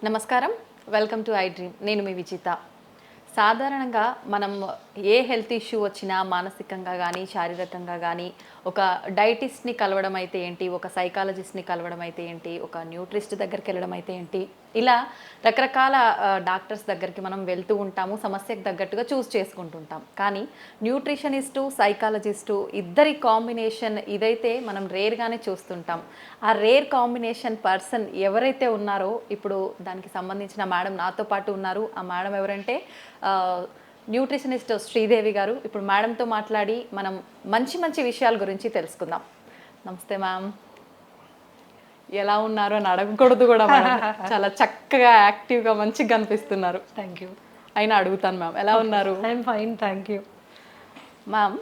నమస్కారం, welcome to I dream. నేను మీ విజిత. సాధారణంగా మనం ఏ హెల్త్ ఇష్యూ వచ్చినా మానసికంగా కానీ శారీరకంగా కానీ ఒక డైటిస్ట్ని కలవడం అయితే ఏంటి, ఒక సైకాలజిస్ట్ని కలవడం అయితే ఏంటి, ఒక న్యూట్రిస్ట్ దగ్గరికి వెళ్ళడం అయితే ఏంటి, ఇలా రకరకాల డాక్టర్స్ దగ్గరికి మనం వెళ్తూ ఉంటాము, సమస్యకు తగ్గట్టుగా చూస్ చేసుకుంటుంటాం. కానీ న్యూట్రిషనిస్టు, సైకాలజిస్టు ఇద్దరి కాంబినేషన్ ఇదైతే మనం రేర్గానే చూస్తుంటాం. ఆ రేర్ కాంబినేషన్ పర్సన్ ఎవరైతే ఉన్నారో ఇప్పుడు దానికి సంబంధించిన మేడం నాతో పాటు ఉన్నారు. ఆ మేడం ఎవరంటే న్యూట్రిషనిస్ట్ శ్రీదేవి గారు. ఇప్పుడు మేడంతో మాట్లాడి మనం మంచి మంచి విషయాల గురించి తెలుసుకుందాం. నమస్తే మ్యామ్. ఎలా ఉన్నారు అని అడగకూడదు కూడా మేడం. చాలా చక్కగా యాక్టివ్గా మంచిగా కనిపిస్తున్నారు. Thank you. అయినా అడుగుతాను మ్యామ్, ఎలా ఉన్నారు? I'm fine, thank you. Ma'am,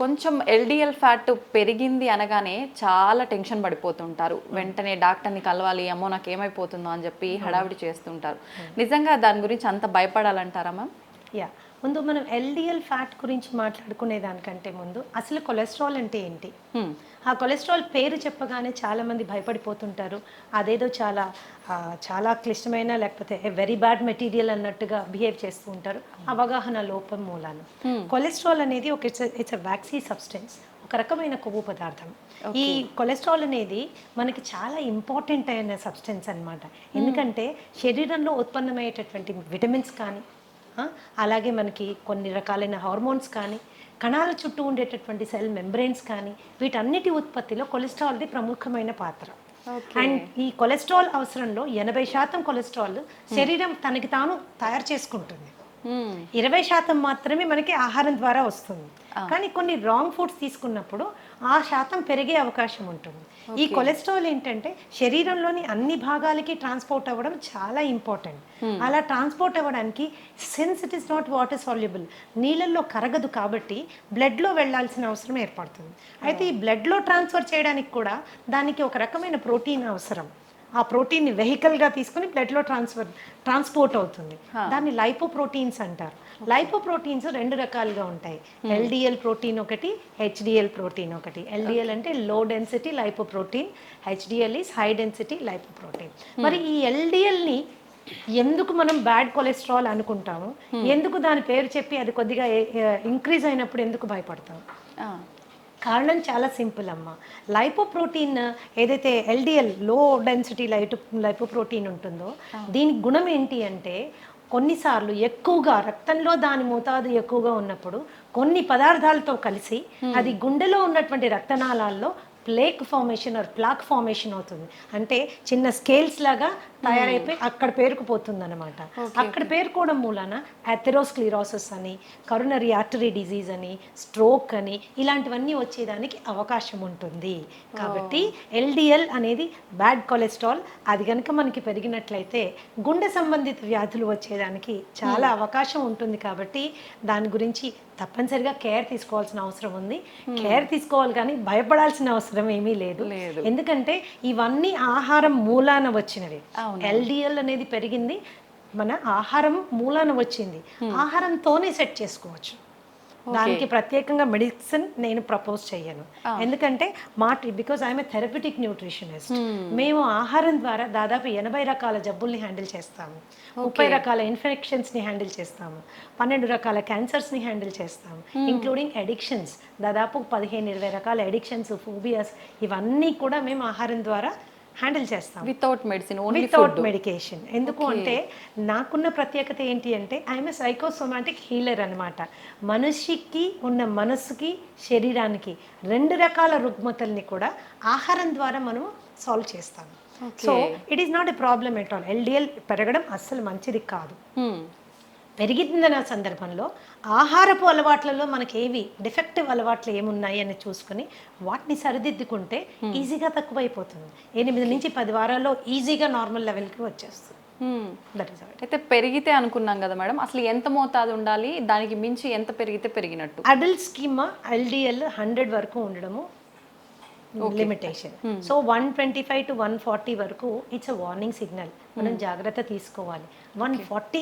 కొంచెం ఎల్డిఎల్ ఫ్యాట్ పెరిగింది అనగానే చాలా టెన్షన్ పడిపోతుంటారు. వెంటనే డాక్టర్ని కలవాలి, అమ్మో నాకు ఏమైపోతుందో అని చెప్పి హడావిడి చేస్తుంటారు. నిజంగా దాని గురించి అంత భయపడాలంటారా మ్యామ్? యా, ముందు మనం ఎల్డిఎల్ ఫ్యాట్ గురించి మాట్లాడుకునే దానికంటే ముందు అసలు కొలెస్ట్రాల్ అంటే ఏంటి, ఆ కొలెస్ట్రాల్ పేరు చెప్పగానే చాలామంది భయపడిపోతుంటారు. అదేదో చాలా క్లిష్టమైన లేకపోతే వెరీ బ్యాడ్ మెటీరియల్ అన్నట్టుగా బిహేవ్ చేస్తూ ఉంటారు, అవగాహన లోపం మూలాన. కొలెస్ట్రాల్ అనేది ఇట్స్ అ వ్యాక్సీ సబ్స్టెన్స్, ఒక రకమైన కొవ్వు పదార్థం. ఈ కొలెస్ట్రాల్ అనేది మనకి చాలా ఇంపార్టెంట్ అయిన సబ్స్టెన్స్ అన్నమాట. ఎందుకంటే శరీరంలో ఉత్పన్నమయ్యేటటువంటి విటమిన్స్ కానీ అలాగే మనకి కొన్ని రకాలైన హార్మోన్స్ కానీ కణాల చుట్టూ ఉండేటటువంటి సెల్ మెంబ్రెయిన్స్ కానీ వీటన్నిటి ఉత్పత్తిలో కొలెస్ట్రాల్ది ప్రముఖమైన పాత్ర. అండ్ ఈ కొలెస్ట్రాల్ అవసరంలో 80% కొలెస్ట్రాల్ శరీరం తనకి తాను తయారు చేసుకుంటుంది. 20% మాత్రమే మనకి ఆహారం ద్వారా వస్తుంది. కానీ కొన్ని రాంగ్ ఫుడ్స్ తీసుకున్నప్పుడు ఆ శాతం పెరిగే అవకాశం ఉంటుంది. ఈ కొలెస్ట్రాల్ ఏంటంటే శరీరంలోని అన్ని భాగాలకి ట్రాన్స్పోర్ట్ అవ్వడం చాలా ఇంపార్టెంట్. అలా ట్రాన్స్పోర్ట్ అవ్వడానికి since it is not water soluble, నీళ్ళల్లో కరగదు కాబట్టి బ్లడ్లో వెళ్ళాల్సిన అవసరం ఏర్పడుతుంది. అయితే ఈ బ్లడ్లో ట్రాన్స్ఫర్ చేయడానికి కూడా దానికి ఒక రకమైన ప్రోటీన్ అవసరం. ఆ ప్రోటీన్ని వెహికల్గా తీసుకుని బ్లడ్లో ట్రాన్స్పోర్ట్ అవుతుంది. దాన్ని లైపోప్రోటీన్స్ అంటారు. లైపోప్రోటీన్స్ 2 రకాలుగా ఉంటాయి. ఎల్డిఎల్ ప్రోటీన్ ఒకటి, హెచ్డిఎల్ ప్రోటీన్ ఒకటి. ఎల్డిఎల్ అంటే low density lipoprotein, HDL is high density lipoprotein. మరి ఈ ఎల్డిఎల్ని ఎందుకు మనం బ్యాడ్ కొలెస్ట్రాల్ అనుకుంటాము, ఎందుకు దాని పేరు చెప్పి అది కొద్దిగా ఇంక్రీజ్ అయినప్పుడు ఎందుకు భయపడతాం? కారణం చాలా సింపుల్ అమ్మ. లైపోప్రోటీన్ ఏదైతే ఎల్డిఎల్ లో డెన్సిటీ లైపోప్రోటీన్ ఉంటుందో దీని గుణం ఏంటి అంటే కొన్నిసార్లు ఎక్కువగా రక్తంలో దాని మోతాదు ఎక్కువగా ఉన్నప్పుడు కొన్ని పదార్థాలతో కలిసి అది గుండెలో ఉన్నటువంటి రక్తనాళాల్లో ప్లాక్ ఫార్మేషన్ అవుతుంది. అంటే చిన్న స్కేల్స్ లాగా తయారైపోయి అక్కడ పేరుకుపోతుంది అనమాట. అక్కడ పేరుకోవడం మూలాన అథెరోస్క్లిరోసిస్ అని, కరోనరీ ఆర్టరీ డిజీజ్ అని, స్ట్రోక్ అని ఇలాంటివన్నీ వచ్చేదానికి అవకాశం ఉంటుంది. కాబట్టి ఎల్డిఎల్ అనేది బ్యాడ్ కొలెస్ట్రాల్. అది కనుక మనకి పెరిగినట్లయితే గుండె సంబంధిత వ్యాధులు వచ్చేదానికి చాలా అవకాశం ఉంటుంది. కాబట్టి దాని గురించి తప్పనిసరిగా కేర్ తీసుకోవాల్సిన అవసరం ఉంది. కేర్ తీసుకోవాలి కానీ భయపడాల్సిన అవసరం ఏమీ లేదు. ఎందుకంటే ఇవన్నీ ఆహారం మూలాన వచ్చినవి. ఎల్డిఎల్ అనేది పెరిగింది మన ఆహారం మూలాన వచ్చింది. ఆహారంతోనే సెట్ చేసుకోవచ్చు. దానికి ప్రత్యేకంగా మెడిసిన్ నేను ప్రపోజ్ చేయను. ఎందుకంటే because I'm A therapeutic nutritionist. మేము ఆహారం ద్వారా దాదాపు 80 రకాల జబ్బుల్ని హ్యాండిల్ చేస్తాము, 30 రకాల ఇన్ఫెక్షన్స్ని హ్యాండిల్ చేస్తాము, 12 రకాల క్యాన్సర్స్ని హ్యాండిల్ చేస్తాము, ఇంక్లూడింగ్ అడిక్షన్స్. దాదాపు 15-20 రకాల అడిక్షన్స్, ఫోబియాస్ ఇవన్నీ కూడా మేము ఆహారం ద్వారా హ్యాండిల్ చేస్తాం వితౌట్ మెడిసిన్, వితౌట్ మెడికేషన్. ఎందుకు అంటే నాకున్న ప్రత్యేకత ఏంటి అంటే ఐఎమ్ ఏ సైకోసోమాటిక్ హీలర్ అనమాట. మనిషికి ఉన్న మనసుకి శరీరానికి 2 రకాల రుగ్మతల్ని కూడా ఆహారం ద్వారా మనం సాల్వ్ చేస్తాము. So it is not a problem at all. LDL పెరగడం అస్సలు మంచిది కాదు. పెరిగిందన్న సందర్భంలో ఆహారపు అలవాట్లలో మనకి ఏవి డిఫెక్టివ్ అలవాట్లు ఏమున్నాయి అని చూసుకుని వాటిని సరిదిద్దుకుంటే ఈజీగా తక్కువైపోతుంది. 8 నుంచి 10 వారాల్లో ఈజీగా నార్మల్ లెవెల్కి వచ్చేస్తుంది. అయితే పెరిగితే అనుకున్నాం కదా మేడం, అసలు ఎంత మోతాదు ఉండాలి, దానికి మించి ఎంత పెరిగితే పెరిగినట్టు? అడల్ట్ స్కీమ్ ఎల్డిఎల్ 100 వరకు ఉండడము లిమిటేషన్. సో 125 to 140 వరకు ఇట్స్ అ వార్నింగ్ సిగ్నల్, మనం జాగ్రత్త తీసుకోవాలి. 140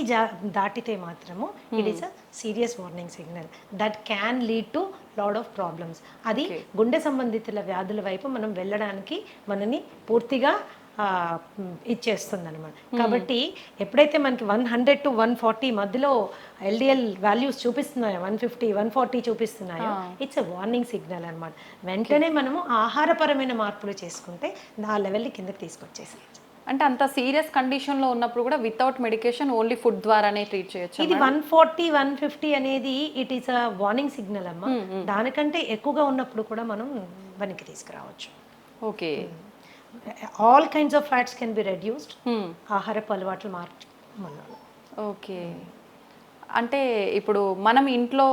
దాటితే మాత్రము it is a serious warning signal that can lead to lot of problems. అది గుండె సంబంధితుల వ్యాధుల వైపు మనం వెళ్ళడానికి మనని పూర్తిగా ఇచ్చేస్తుంది అనమాట. కాబట్టి ఎప్పుడైతే మనకి 100 to 140 మధ్యలో ఎల్డిఎల్ వాల్యూస్ చూపిస్తున్నాయో, 150 140 చూపిస్తున్నాయో, ఇట్స్ ఎ వార్నింగ్ సిగ్నల్ అనమాట. వెంటనే మనము ఆహారపరమైన మార్పులు చేసుకుంటే ఆ లెవెల్ని కిందకి తీసుకొచ్చేసేయచ్చు. అంటే అంత సీరియస్ కండిషన్లో ఉన్నప్పుడు కూడా వితౌట్ మెడికేషన్ ఓన్లీ ఫుడ్ ద్వారానే ట్రీట్ చేయొచ్చు. ఇది 140 150 అనేది it is a warning signal అమ్మా. దానికంటే ఎక్కువగా ఉన్నప్పుడు కూడా మనం వెనక్కి తీసుకురావచ్చు. Okay. All kinds of fats can be reduced ఆహారపు అలవాట్లు మార్చడం. ఓకే. అంటే ఇప్పుడు మనం ఇంట్లో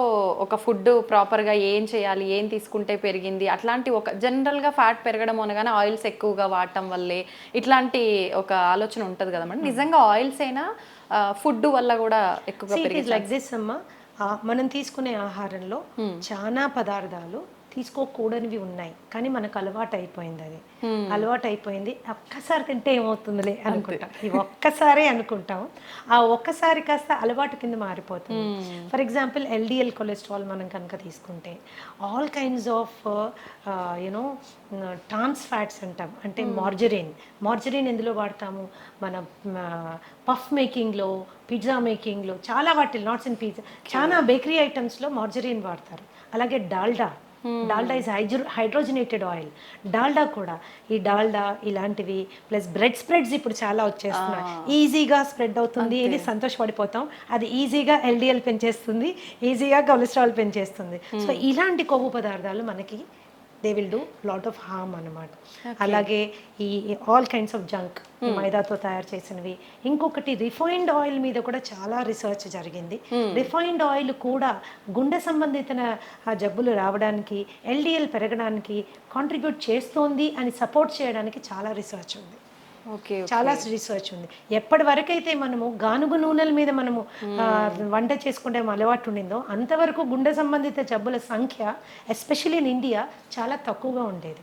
ఒక ఫుడ్ ప్రాపర్గా ఏం చేయాలి, ఏం తీసుకుంటే పెరిగింది, అట్లాంటి ఒక జనరల్గా ఫ్యాట్ పెరగడం అనగానే ఆయిల్స్ ఎక్కువగా వాడటం వల్లే ఇట్లాంటి ఒక ఆలోచన ఉంటుంది కదా మేడం. నిజంగా ఆయిల్స్ అయినా ఫుడ్ వల్ల కూడా ఎక్కువగా పెరిగింది లైక్ దిస్ అమ్మా. మనం తీసుకునే ఆహారంలో చాలా పదార్థాలు తీసుకోకూడనివి ఉన్నాయి, కానీ మనకు అలవాటు అయిపోయింది. అది అలవాటు అయిపోయింది. ఒక్కసారి తింటే ఏమవుతుందిలే అనుకుంటాం, ఇవి ఒక్కసారే అనుకుంటాం. ఆ ఒక్కసారి కాస్త అలవాటు కింద మారిపోతుంది. ఫర్ ఎగ్జాంపుల్ ఎల్డిఎల్ కొలెస్ట్రాల్ మనం కనుక తీసుకుంటే all kinds of you know trans fats అంటాం. అంటే మార్జరీన్ ఎందులో వాడతాము? మన పఫ్ మేకింగ్లో, పిజ్జా మేకింగ్లో, చాలా వాటిలో, నాట్స్ ఇన్ పిజ్జా, చాలా బేకరీ ఐటమ్స్లో మార్జరీన్ వాడతారు. అలాగే Dalda is hydrogenated oil. Dalda కూడా, ఈ డాల్డా ఇలాంటివి ప్లస్ బ్రెడ్ స్ప్రెడ్స్ ఇప్పుడు చాలా వచ్చేస్తున్నాయి. ఈజీగా స్ప్రెడ్ అవుతుంది, ఇది సంతోషపడిపోతాం. అది ఈజీగా ఎల్డిఎల్ పెంచేస్తుంది, ఈజీగా కొలెస్ట్రాల్ పెంచేస్తుంది. సో ఇలాంటి కొవ్వు పదార్థాలు మనకి they will do lot of harm అనమాట. అలాగే ఈ ఆల్ కైండ్స్ ఆఫ్ జంక్, మైదాతో తయారు చేసినవి. ఇంకొకటి రిఫైన్డ్ ఆయిల్ మీద కూడా చాలా రీసెర్చ్ జరిగింది. రిఫైన్డ్ ఆయిల్ కూడా గుండె సంబంధిత జబ్బులు రావడానికి, ఎల్డిఎల్ పెరగడానికి కాంట్రిబ్యూట్ చేస్తోంది అని సపోర్ట్ చేయడానికి చాలా రీసెర్చ్ ఉంది. చాలా రీసెర్చ్ ఉంది. ఎప్పటి వరకైతే మనము గానుగు నూనెల మీద మనము వంట చేసుకుంటే అలవాటు ఉండిందో అంతవరకు గుండె సంబంధిత జబ్బుల సంఖ్య ఎస్పెషల్లీ ఇన్ ఇండియా చాలా తక్కువగా ఉండేది.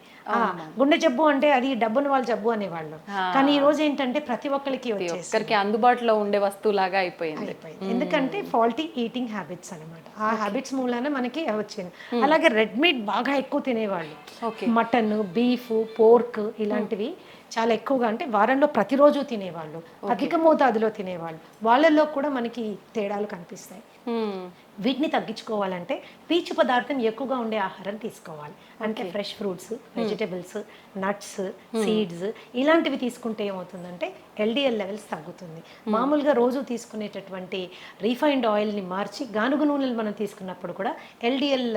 గుండె జబ్బు అంటే అది డబ్బున వాళ్ళ జబ్బు అనేవాళ్ళు, కానీ ఈ రోజు ఏంటంటే ప్రతి ఒక్కరికి వచ్చేసరికి అందుబాటులో ఉండే వస్తువులాగా అయిపోయింది. ఎందుకంటే ఫాల్టీ ఈటింగ్ హ్యాబిట్స్ అనమాట. ఆ హ్యాబిట్స్ మూలాన మనకి వచ్చింది. అలాగే రెడ్ మీట్ బాగా ఎక్కువ తినేవాళ్ళు, మటన్, బీఫ్, పోర్క్ ఇలాంటివి చాలా ఎక్కువగా, అంటే వారంలో ప్రతిరోజు తినేవాళ్ళు, అధిక మోతాదులో తినేవాళ్ళు, వాళ్ళల్లో కూడా మనకి తేడాలు కనిపిస్తాయి. వీటిని తగ్గించుకోవాలంటే పీచు పదార్థం ఎక్కువగా ఉండే ఆహారం తీసుకోవాలి. అంటే fresh fruits, vegetables, nuts, seeds ఇలాంటివి తీసుకుంటే ఏమవుతుందంటే ఎల్డిఎల్ లెవెల్స్ తగ్గుతుంది. మామూలుగా రోజు తీసుకునేటటువంటి రీఫైన్డ్ ఆయిల్ని మార్చి గానుగు నూనెలు మనం తీసుకున్నప్పుడు కూడా ఎల్డిఎల్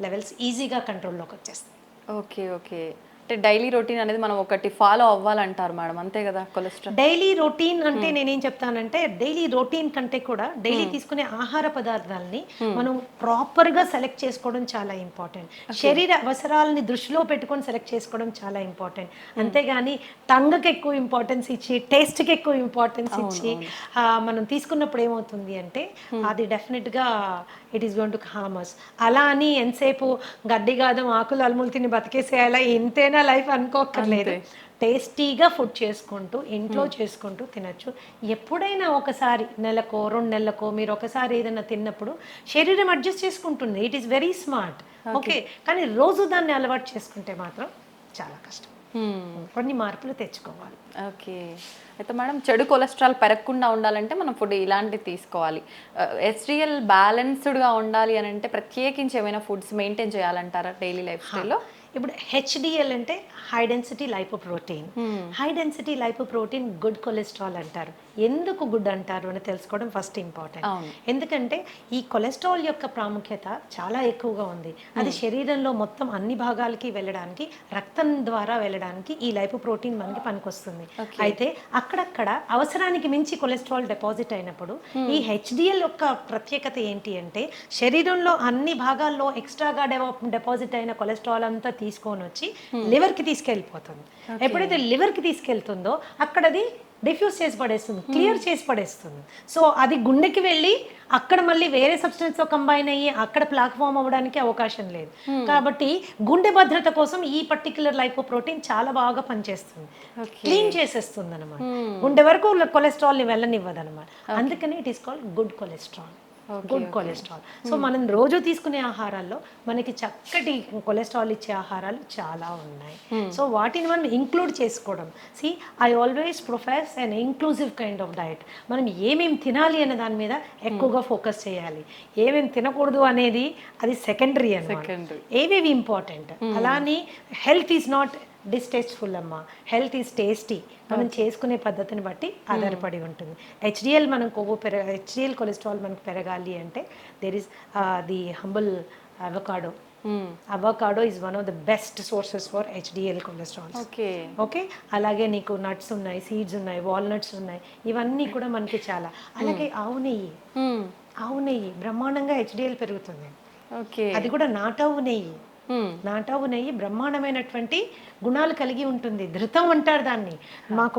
లెవెల్స్ ఈజీగా కంట్రోల్లోకి వచ్చేస్తాయి. ఓకే. అంటే డైలీ రొటీన్ అనేది మనం ఒకటి ఫాలో అవ్వాలంటారు మేడం, అంతే కదా? కొలెస్ట్రాల్ డైలీ రొటీన్ అంటే నేనేం చెప్తానంటే డైలీ రొటీన్ కంటే కూడా డైలీ తీసుకునే ఆహార పదార్థాలని మనం ప్రాపర్గా సెలెక్ట్ చేసుకోవడం చాలా ఇంపార్టెంట్. శరీర అవసరాలని దృష్టిలో పెట్టుకొని సెలెక్ట్ చేసుకోవడం చాలా ఇంపార్టెంట్. అంతేగాని టంగ్కి ఎక్కువ ఇంపార్టెన్స్ ఇచ్చి, టేస్ట్కి ఎక్కువ ఇంపార్టెన్స్ ఇచ్చి మనం తీసుకున్నప్పుడు ఏమవుతుంది అంటే అది డెఫినెట్గా it is going to harm us. అలా అని ఎంతసేపు గడ్డి గాదం ఆకులు అలుములు తిని బతికేసేయాలా, ఇంతేనా లైఫ్ అనుకోక్కర్లేదు. టేస్టీగా ఫుడ్ చేసుకుంటూ ఇంట్లో చేసుకుంటూ తినచ్చు. ఎప్పుడైనా ఒకసారి నెలకో 2 నెలలకో మీరు ఒకసారి ఏదైనా తిన్నప్పుడు శరీరం అడ్జస్ట్ చేసుకుంటుంది. It is very smart. Okay, కానీ రోజు దాన్ని అలవాటు చేసుకుంటే మాత్రం చాలా కష్టం. కొన్ని మార్పులు తెచ్చుకోవాలి. ఓకే. అయితే మేడం, చెడు కొలెస్ట్రాల్ పెరగకుండా ఉండాలంటే మనం ఫుడ్ ఇలాంటివి తీసుకోవాలి. HDL బ్యాలెన్స్డ్గా ఉండాలి అని అంటే ప్రత్యేకించి ఏమైనా ఫుడ్స్ మెయింటైన్ చేయాలంటారా డైలీ లైఫ్ స్టైల్లో? ఇప్పుడు HDL అంటే high density lipoprotein. High density lipoprotein good cholesterol అంటారు. ఎందుకు గుడ్ అంటారు అని తెలుసుకోవడం ఫస్ట్ ఇంపార్టెంట్. ఎందుకంటే ఈ కొలెస్ట్రాల్ యొక్క ప్రాముఖ్యత చాలా ఎక్కువగా ఉంది. అది శరీరంలో మొత్తం అన్ని భాగాలకి వెళ్ళడానికి, రక్తం ద్వారా వెళ్ళడానికి ఈ లైపోప్రోటీన్ మనకి పనికొస్తుంది. అయితే అక్కడక్కడ అవసరానికి మించి కొలెస్ట్రాల్ డిపాజిట్ అయినప్పుడు ఈ HDL యొక్క ప్రత్యేకత ఏంటి అంటే శరీరంలో అన్ని భాగాల్లో ఎక్స్ట్రాగా డిపాజిట్ అయిన కొలెస్ట్రాల్ అంతా తీసుకొని వచ్చి లివర్కి తీసుకెళ్ళిపోతుంది. ఎప్పుడైతే లివర్కి తీసుకెళ్తుందో అక్కడ అది డిఫ్యూజ్ చేసి పడేస్తుంది, క్లియర్ చేసి పడేస్తుంది. సో అది గుండెకి వెళ్ళి అక్కడ మళ్ళీ వేరే సబ్స్టెన్స్తో కంబైన్ అయ్యి అక్కడ ప్లాక్ ఫామ్ అవ్వడానికి అవకాశం లేదు. కాబట్టి గుండె భద్రత కోసం ఈ పర్టికులర్ లైపోప్రోటీన్ చాలా బాగా పనిచేస్తుంది, క్లీన్ చేసేస్తుంది అనమాట. గుండె వరకు కొలెస్ట్రాల్ని వెళ్ళనివ్వదు అనమాట. అందుకని it is called good cholesterol. Good cholesterol. So మనం రోజు తీసుకునే ఆహారాల్లో మనకి చక్కటి కొలెస్ట్రాల్ ఇచ్చే ఆహారాలు చాలా ఉన్నాయి. సో వాటిని మనం ఇంక్లూడ్ చేసుకోవడం. See I always profess an inclusive kind of diet. మనం ఏమేమి తినాలి అనే దాని మీద ఎక్కువగా ఫోకస్ చేయాలి. ఏమేమి తినకూడదు అనేది అది సెకండరీ అన్నమాట. ఏవేవి ఇంపార్టెంట్. అలానే హెల్త్ ఈజ్ నాట్ డిస్టేస్ట్ఫుల్ అమ్మా, హెల్త్ ఈజ్ టేస్టీ. మనం చేసుకునే పద్ధతిని బట్టి ఆధారపడి ఉంటుంది. హెచ్డిఎల్ మనం హెచ్డిఎల్ కొలెస్ట్రాల్ మనకు పెరగాలి అంటే there is the humble avocado. Avocado is one of the best sources for HDL cholesterol. Okay, అలాగే నీకు నట్స్ ఉన్నాయి, సీడ్స్ ఉన్నాయి, వాల్నట్స్ ఉన్నాయి, ఇవన్నీ కూడా మనకి చాలా. అలాగే ఆవు నెయ్యి బ్రహ్మాండంగా హెచ్డిఎల్ పెరుగుతుంది. అది కూడా నాటావు నెయ్యి. నాటావు నెయ్యి బ్రహ్మాండమైనటువంటి గుణాలు కలిగి ఉంటుంది. ధృతం అంటారు దాన్ని. మాకు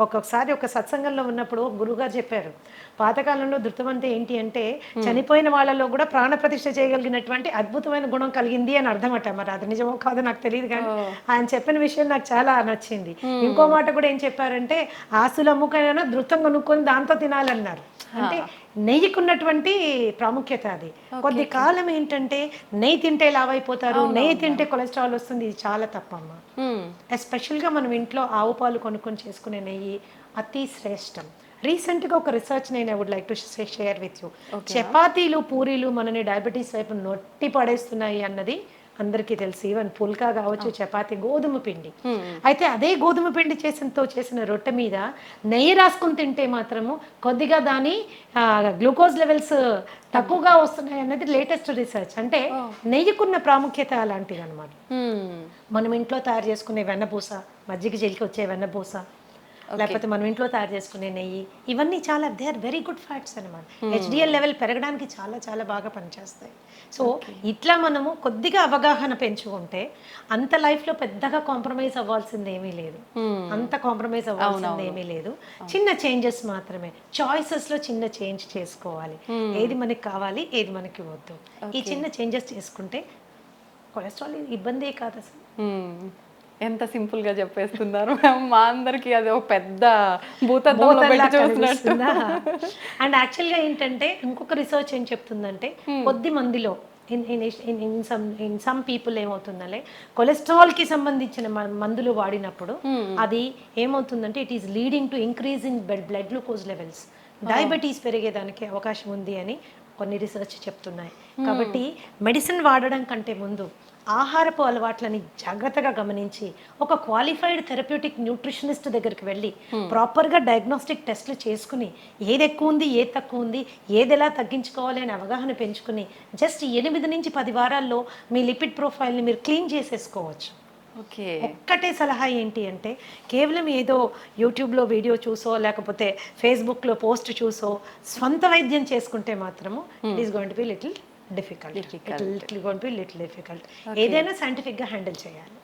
ఒక్కొక్కసారి ఒక సత్సంగంలో ఉన్నప్పుడు గురువుగారు చెప్పారు, పాతకాలంలో ధృతం అంటే ఏంటి అంటే చనిపోయిన వాళ్ళలో కూడా ప్రాణ ప్రతిష్ఠ చేయగలిగినటువంటి అద్భుతమైన గుణం కలిగింది అని అర్థమట. మరి అది నిజమో కాదో నాకు తెలియదు, కానీ ఆయన చెప్పిన విషయం నాకు చాలా నచ్చింది. ఇంకో మాట కూడా ఏం చెప్పారంటే ఆస్తులు అమ్ముకైనా ధృతం కొనుక్కొని దాంతో తినాలన్నారు. అంటే నెయ్యికున్నటువంటి ప్రాముఖ్యత అది. కొద్ది కాలం ఏంటంటే నెయ్యి తింటే లావైపోతారు, నెయ్యి తింటే కొలెస్ట్రాల్ వస్తుంది. ఇది చాలా తప్పమ్మా. ఎస్పెషల్గా మనం ఇంట్లో ఆవు పాలు కొనుక్కొని చేసుకునే నెయ్యి అతి శ్రేష్టం. రీసెంట్గా ఒక రీసెర్చ్ నేను I would like to share with you. చపాతీలు పూరీలు మనని డయాబెటీస్ వైపు నొట్టి పడేస్తున్నాయి అన్నది అందరికీ తెలుసు. ఈవెన్ పుల్కా కావచ్చు, చపాతీ, గోధుమ పిండి. అయితే అదే గోధుమ పిండి చేసిన రొట్టె మీద నెయ్యి రాసుకుని తింటే మాత్రము కొద్దిగా దాని గ్లూకోజ్ లెవెల్స్ తక్కువగా వస్తున్నాయి అన్నది లేటెస్ట్ రీసెర్చ్. అంటే నెయ్యికున్న ప్రాముఖ్యత అలాంటిది అనమాట. మనం ఇంట్లో తయారు చేసుకునే వెన్నపూస, మజ్జిగ జెల్కి వచ్చే వెన్నపూస, లేకపోతే మనం ఇంట్లో తయారు చేసుకునే నెయ్యి, ఇవన్నీ చాలా they are very good fats అనమాట. హెచ్డిఎల్ లెవెల్ పెరగడానికి చాలా చాలా బాగా పనిచేస్తాయి. సో ఇట్లా మనము కొద్దిగా అవగాహన పెంచుకుంటే అంత లైఫ్లో పెద్దగా కాంప్రమైజ్ అవ్వాల్సింది ఏమీ లేదు. అంత కాంప్రమైజ్ అవ్వాల్సింది ఏమీ లేదు. చిన్న చేంజెస్ మాత్రమే, చాయిసెస్లో చిన్న చేంజ్ చేసుకోవాలి. ఏది మనకి కావాలి, ఏది మనకి వద్దు, ఈ చిన్న చేంజెస్ చేసుకుంటే కొలెస్ట్రాల్ ఇబ్బందే కాదు అసలు. ఎంత సింపుల్ గా చెప్పేస్తున్నారు మా అందరికి. అది ఒక పెద్ద భూతత్వంలో పెట్టి చూస్తున్నా. అండ్ యాక్చువల్గా ఏంటంటే ఇంకొక రీసెర్చ్ ఏం చెప్తుందంటే కొద్ది మందిలో ఇన్ సమ్ పీపుల్ ఏమవుతుందంటే కొలెస్ట్రాల్ కి సంబంధించిన మందులు వాడినప్పుడు అది ఏమవుతుందంటే it is leading to increase in blood glucose levels, diabetes పెరిగేదానికి అవకాశం ఉంది అని కొన్ని రీసెర్చ్ చెప్తున్నాయి. కాబట్టి మెడిసిన్ వాడడం కంటే ముందు ఆహారపు అలవాట్లని జాగ్రత్తగా గమనించి ఒక క్వాలిఫైడ్ థెరప్యూటిక్ న్యూట్రిషనిస్ట్ దగ్గరికి వెళ్ళి ప్రాపర్గా డయాగ్నోస్టిక్ టెస్ట్లు చేసుకుని ఏది ఎక్కువ ఉంది, ఏది తక్కువ ఉంది, ఏది ఎలా తగ్గించుకోవాలి అని అవగాహన పెంచుకుని జస్ట్ 8 నుంచి 10 వారాల్లో మీ లిపిడ్ ప్రొఫైల్ని మీరు క్లీన్ చేసేసుకోవచ్చు. ఒక్కటే సలహా ఏంటి అంటే కేవలం ఏదో యూట్యూబ్లో వీడియో చూసో లేకపోతే ఫేస్బుక్లో పోస్ట్ చూసో స్వంత వైద్యం చేసుకుంటే మాత్రము it is going to be little difficult. ఏదైనా సైంటిఫిక్ గా హ్యాండిల్ చేయాలి.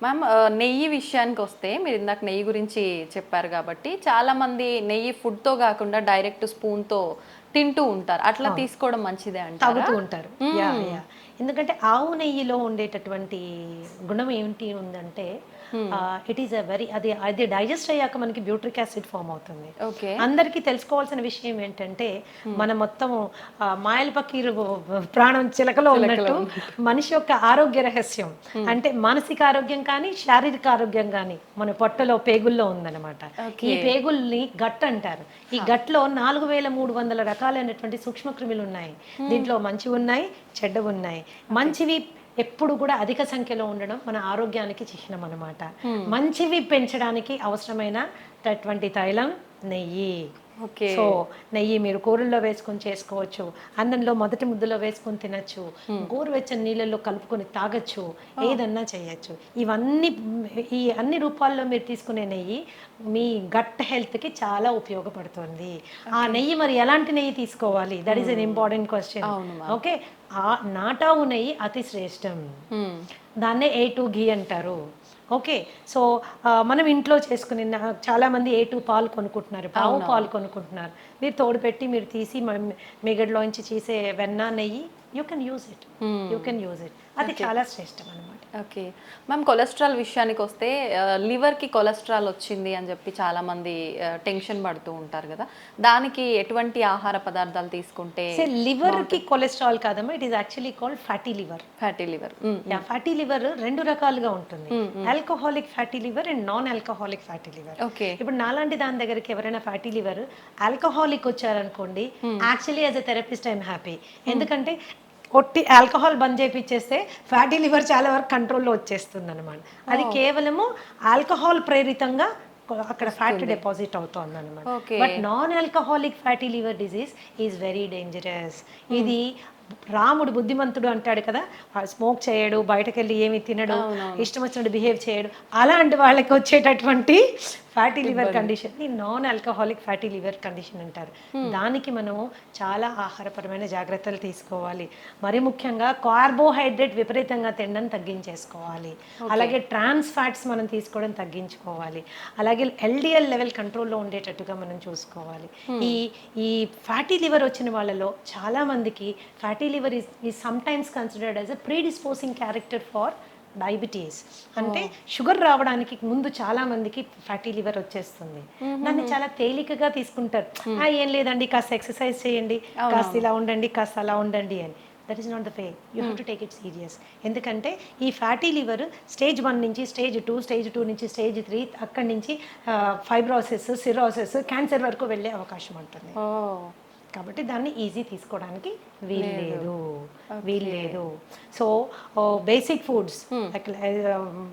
మ్యామ్, నెయ్యి విషయానికి వస్తే మీరు ఇందాక నెయ్యి గురించి చెప్పారు కాబట్టి చాలా మంది నెయ్యి ఫుడ్ తో కాకుండా డైరెక్ట్ స్పూన్ తో తింటూ ఉంటారు. అట్లా తీసుకోవడం మంచిదే అంటే తాగుతూ ఉంటారు. ఎందుకంటే ఆవు నెయ్యిలో ఉండేటటువంటి గుణం ఏంటి ఉందంటే ఇట్ ఈస్ అది డైజెస్ట్ అయ్యాక మనకి బ్యూట్రిక్ యాసిడ్ ఫామ్ అవుతుంది. అందరికీ తెలుసుకోవాల్సిన విషయం ఏంటంటే మన మొత్తం మాయల పకీరు ప్రాణం చిలకలో ఉన్నట్టు మనిషి యొక్క ఆరోగ్య రహస్యం అంటే మానసిక ఆరోగ్యం కానీ శారీరక ఆరోగ్యం కానీ మన పొట్టలో పేగుల్లో ఉందన్నమాట. ఈ పేగుల్ని గట్ అంటారు. ఈ గట్లో 4300 రకాలైనటువంటి సూక్ష్మక్రిములు ఉన్నాయి. దీంట్లో మంచివి ఉన్నాయి, చెడ్డవి ఉన్నాయి. మంచివి ఎప్పుడు కూడా అధిక సంఖ్యలో ఉండడం మన ఆరోగ్యానికి చిహ్నం అన్నమాట. మంచివి పెంచడానికి అవసరమైనటువంటి తైలం నెయ్యి. సో నెయ్యి మీరు కూరల్లో వేసుకొని చేసుకోవచ్చు, అన్నంలో మొదటి ముద్దలో వేసుకొని తినచ్చు, గోరువెచ్చని నీళ్ళల్లో కలుపుకొని తాగొచ్చు, ఏదన్నా చేయొచ్చు. ఈ అన్ని రూపాల్లో మీరు తీసుకునే నెయ్యి మీ గట్ హెల్త్కి చాలా ఉపయోగపడుతుంది. ఆ నెయ్యి మరి ఎలాంటి నెయ్యి తీసుకోవాలి, that is an important question. Okay, నాటావు నెయ్యి అతి శ్రేష్టం. దాన్నే A2 ఘీ అంటారు. ఓకే, సో మనం ఇంట్లో చేసుకుని చాలామంది A2 పాలు కొనుక్కుంటున్నారు, ఆవు పాలు కొనుక్కుంటున్నారు. మీరు తోడు పెట్టి మీరు తీసి మిగడ్లోంచి చేసే వెన్న నెయ్యి యూ కెన్ యూజ్ ఇట్. అది చాలా శ్రేష్టం అనమాట. ఓకే మ్యామ్, కొలెస్ట్రాల్ విషయానికి వస్తే లివర్కి కొలెస్ట్రాల్ వచ్చింది అని చెప్పి చాలామంది టెన్షన్ పడుతూ ఉంటారు కదా, దానికి ఎటువంటి ఆహార పదార్థాలు తీసుకుంటే? లివర్కి కొలెస్ట్రాల్ కాదమ్మా, it is actually called fatty liver. Fatty liver. Fatty liver రెండు రకాలుగా ఉంటుంది, alcoholic fatty liver and non alcoholic fatty liver. Okay. ఇప్పుడు నాలాంటి దాని దగ్గరికి ఎవరైనా ఫ్యాటీ లివర్ ఆల్కహాలిక్ వచ్చారనుకోండి, actually as a therapist I'm happy. ఎందుకంటే కొట్టి ఆల్కహాల్ బంద్ చేపిచ్చేస్తే ఫ్యాటీ లివర్ చాలా వరకు కంట్రోల్లో వచ్చేస్తుంది అనమాట. అది కేవలము ఆల్కహాల్ ప్రేరితంగా అక్కడ ఫ్యాట్ డిపాజిట్ అవుతుంది అనమాట. But non alcoholic fatty liver disease is very dangerous. ఇది రాముడు బుద్ధిమంతుడు అంటాడు కదా, స్మోక్ చేయడు, బయటకు వెళ్ళి ఏమి తినడు, ఇష్టం వచ్చినట్టు బిహేవ్ చేయడు, అలాంటి వాళ్ళకి వచ్చేటటువంటి ఫ్యాటీ లివర్ కండిషన్ ని non alcoholic fatty liver condition అంటారు. దానికి మనము చాలా ఆహారపరమైన జాగ్రత్తలు తీసుకోవాలి. మరి ముఖ్యంగా కార్బోహైడ్రేట్ విపరీతంగా తినడం తగ్గించేసుకోవాలి. అలాగే ట్రాన్స్ ఫ్యాట్స్ మనం తీసుకోవడం తగ్గించుకోవాలి. అలాగే ఎల్డిఎల్ లెవెల్ కంట్రోల్లో ఉండేటట్టుగా మనం చూసుకోవాలి. ఈ ఫ్యాటీ లివర్ వచ్చిన వాళ్ళలో చాలా మందికి fatty liver is sometimes considered as a predisposing character for diabetes. అంటే షుగర్ రావడానికి ముందు చాలా మందికి ఫ్యాటీ లివర్ వచ్చేస్తుంది. దాన్ని చాలా తేలికగా తీసుకుంటారు. ఏం లేదండి, కాస్త ఎక్సర్సైజ్ చేయండి, కాస్త ఇలా ఉండండి, కాస్త అలా ఉండండి అని. That is not the way. You have to take it serious. ఎందుకంటే ఈ ఫ్యాటీ లివర్ స్టేజ్ 1 నుంచి స్టేజ్ 2, స్టేజ్ 2 నుంచి స్టేజ్ 3, అక్కడి నుంచి ఫైబ్రోసిస్, సిరోసిస్, క్యాన్సర్ వరకు వెళ్ళే అవకాశం ఉంటుంది. కాబట్టి దాన్ని ఈజీ తీసుకోవడానికి వీల్లేదు. So basic foods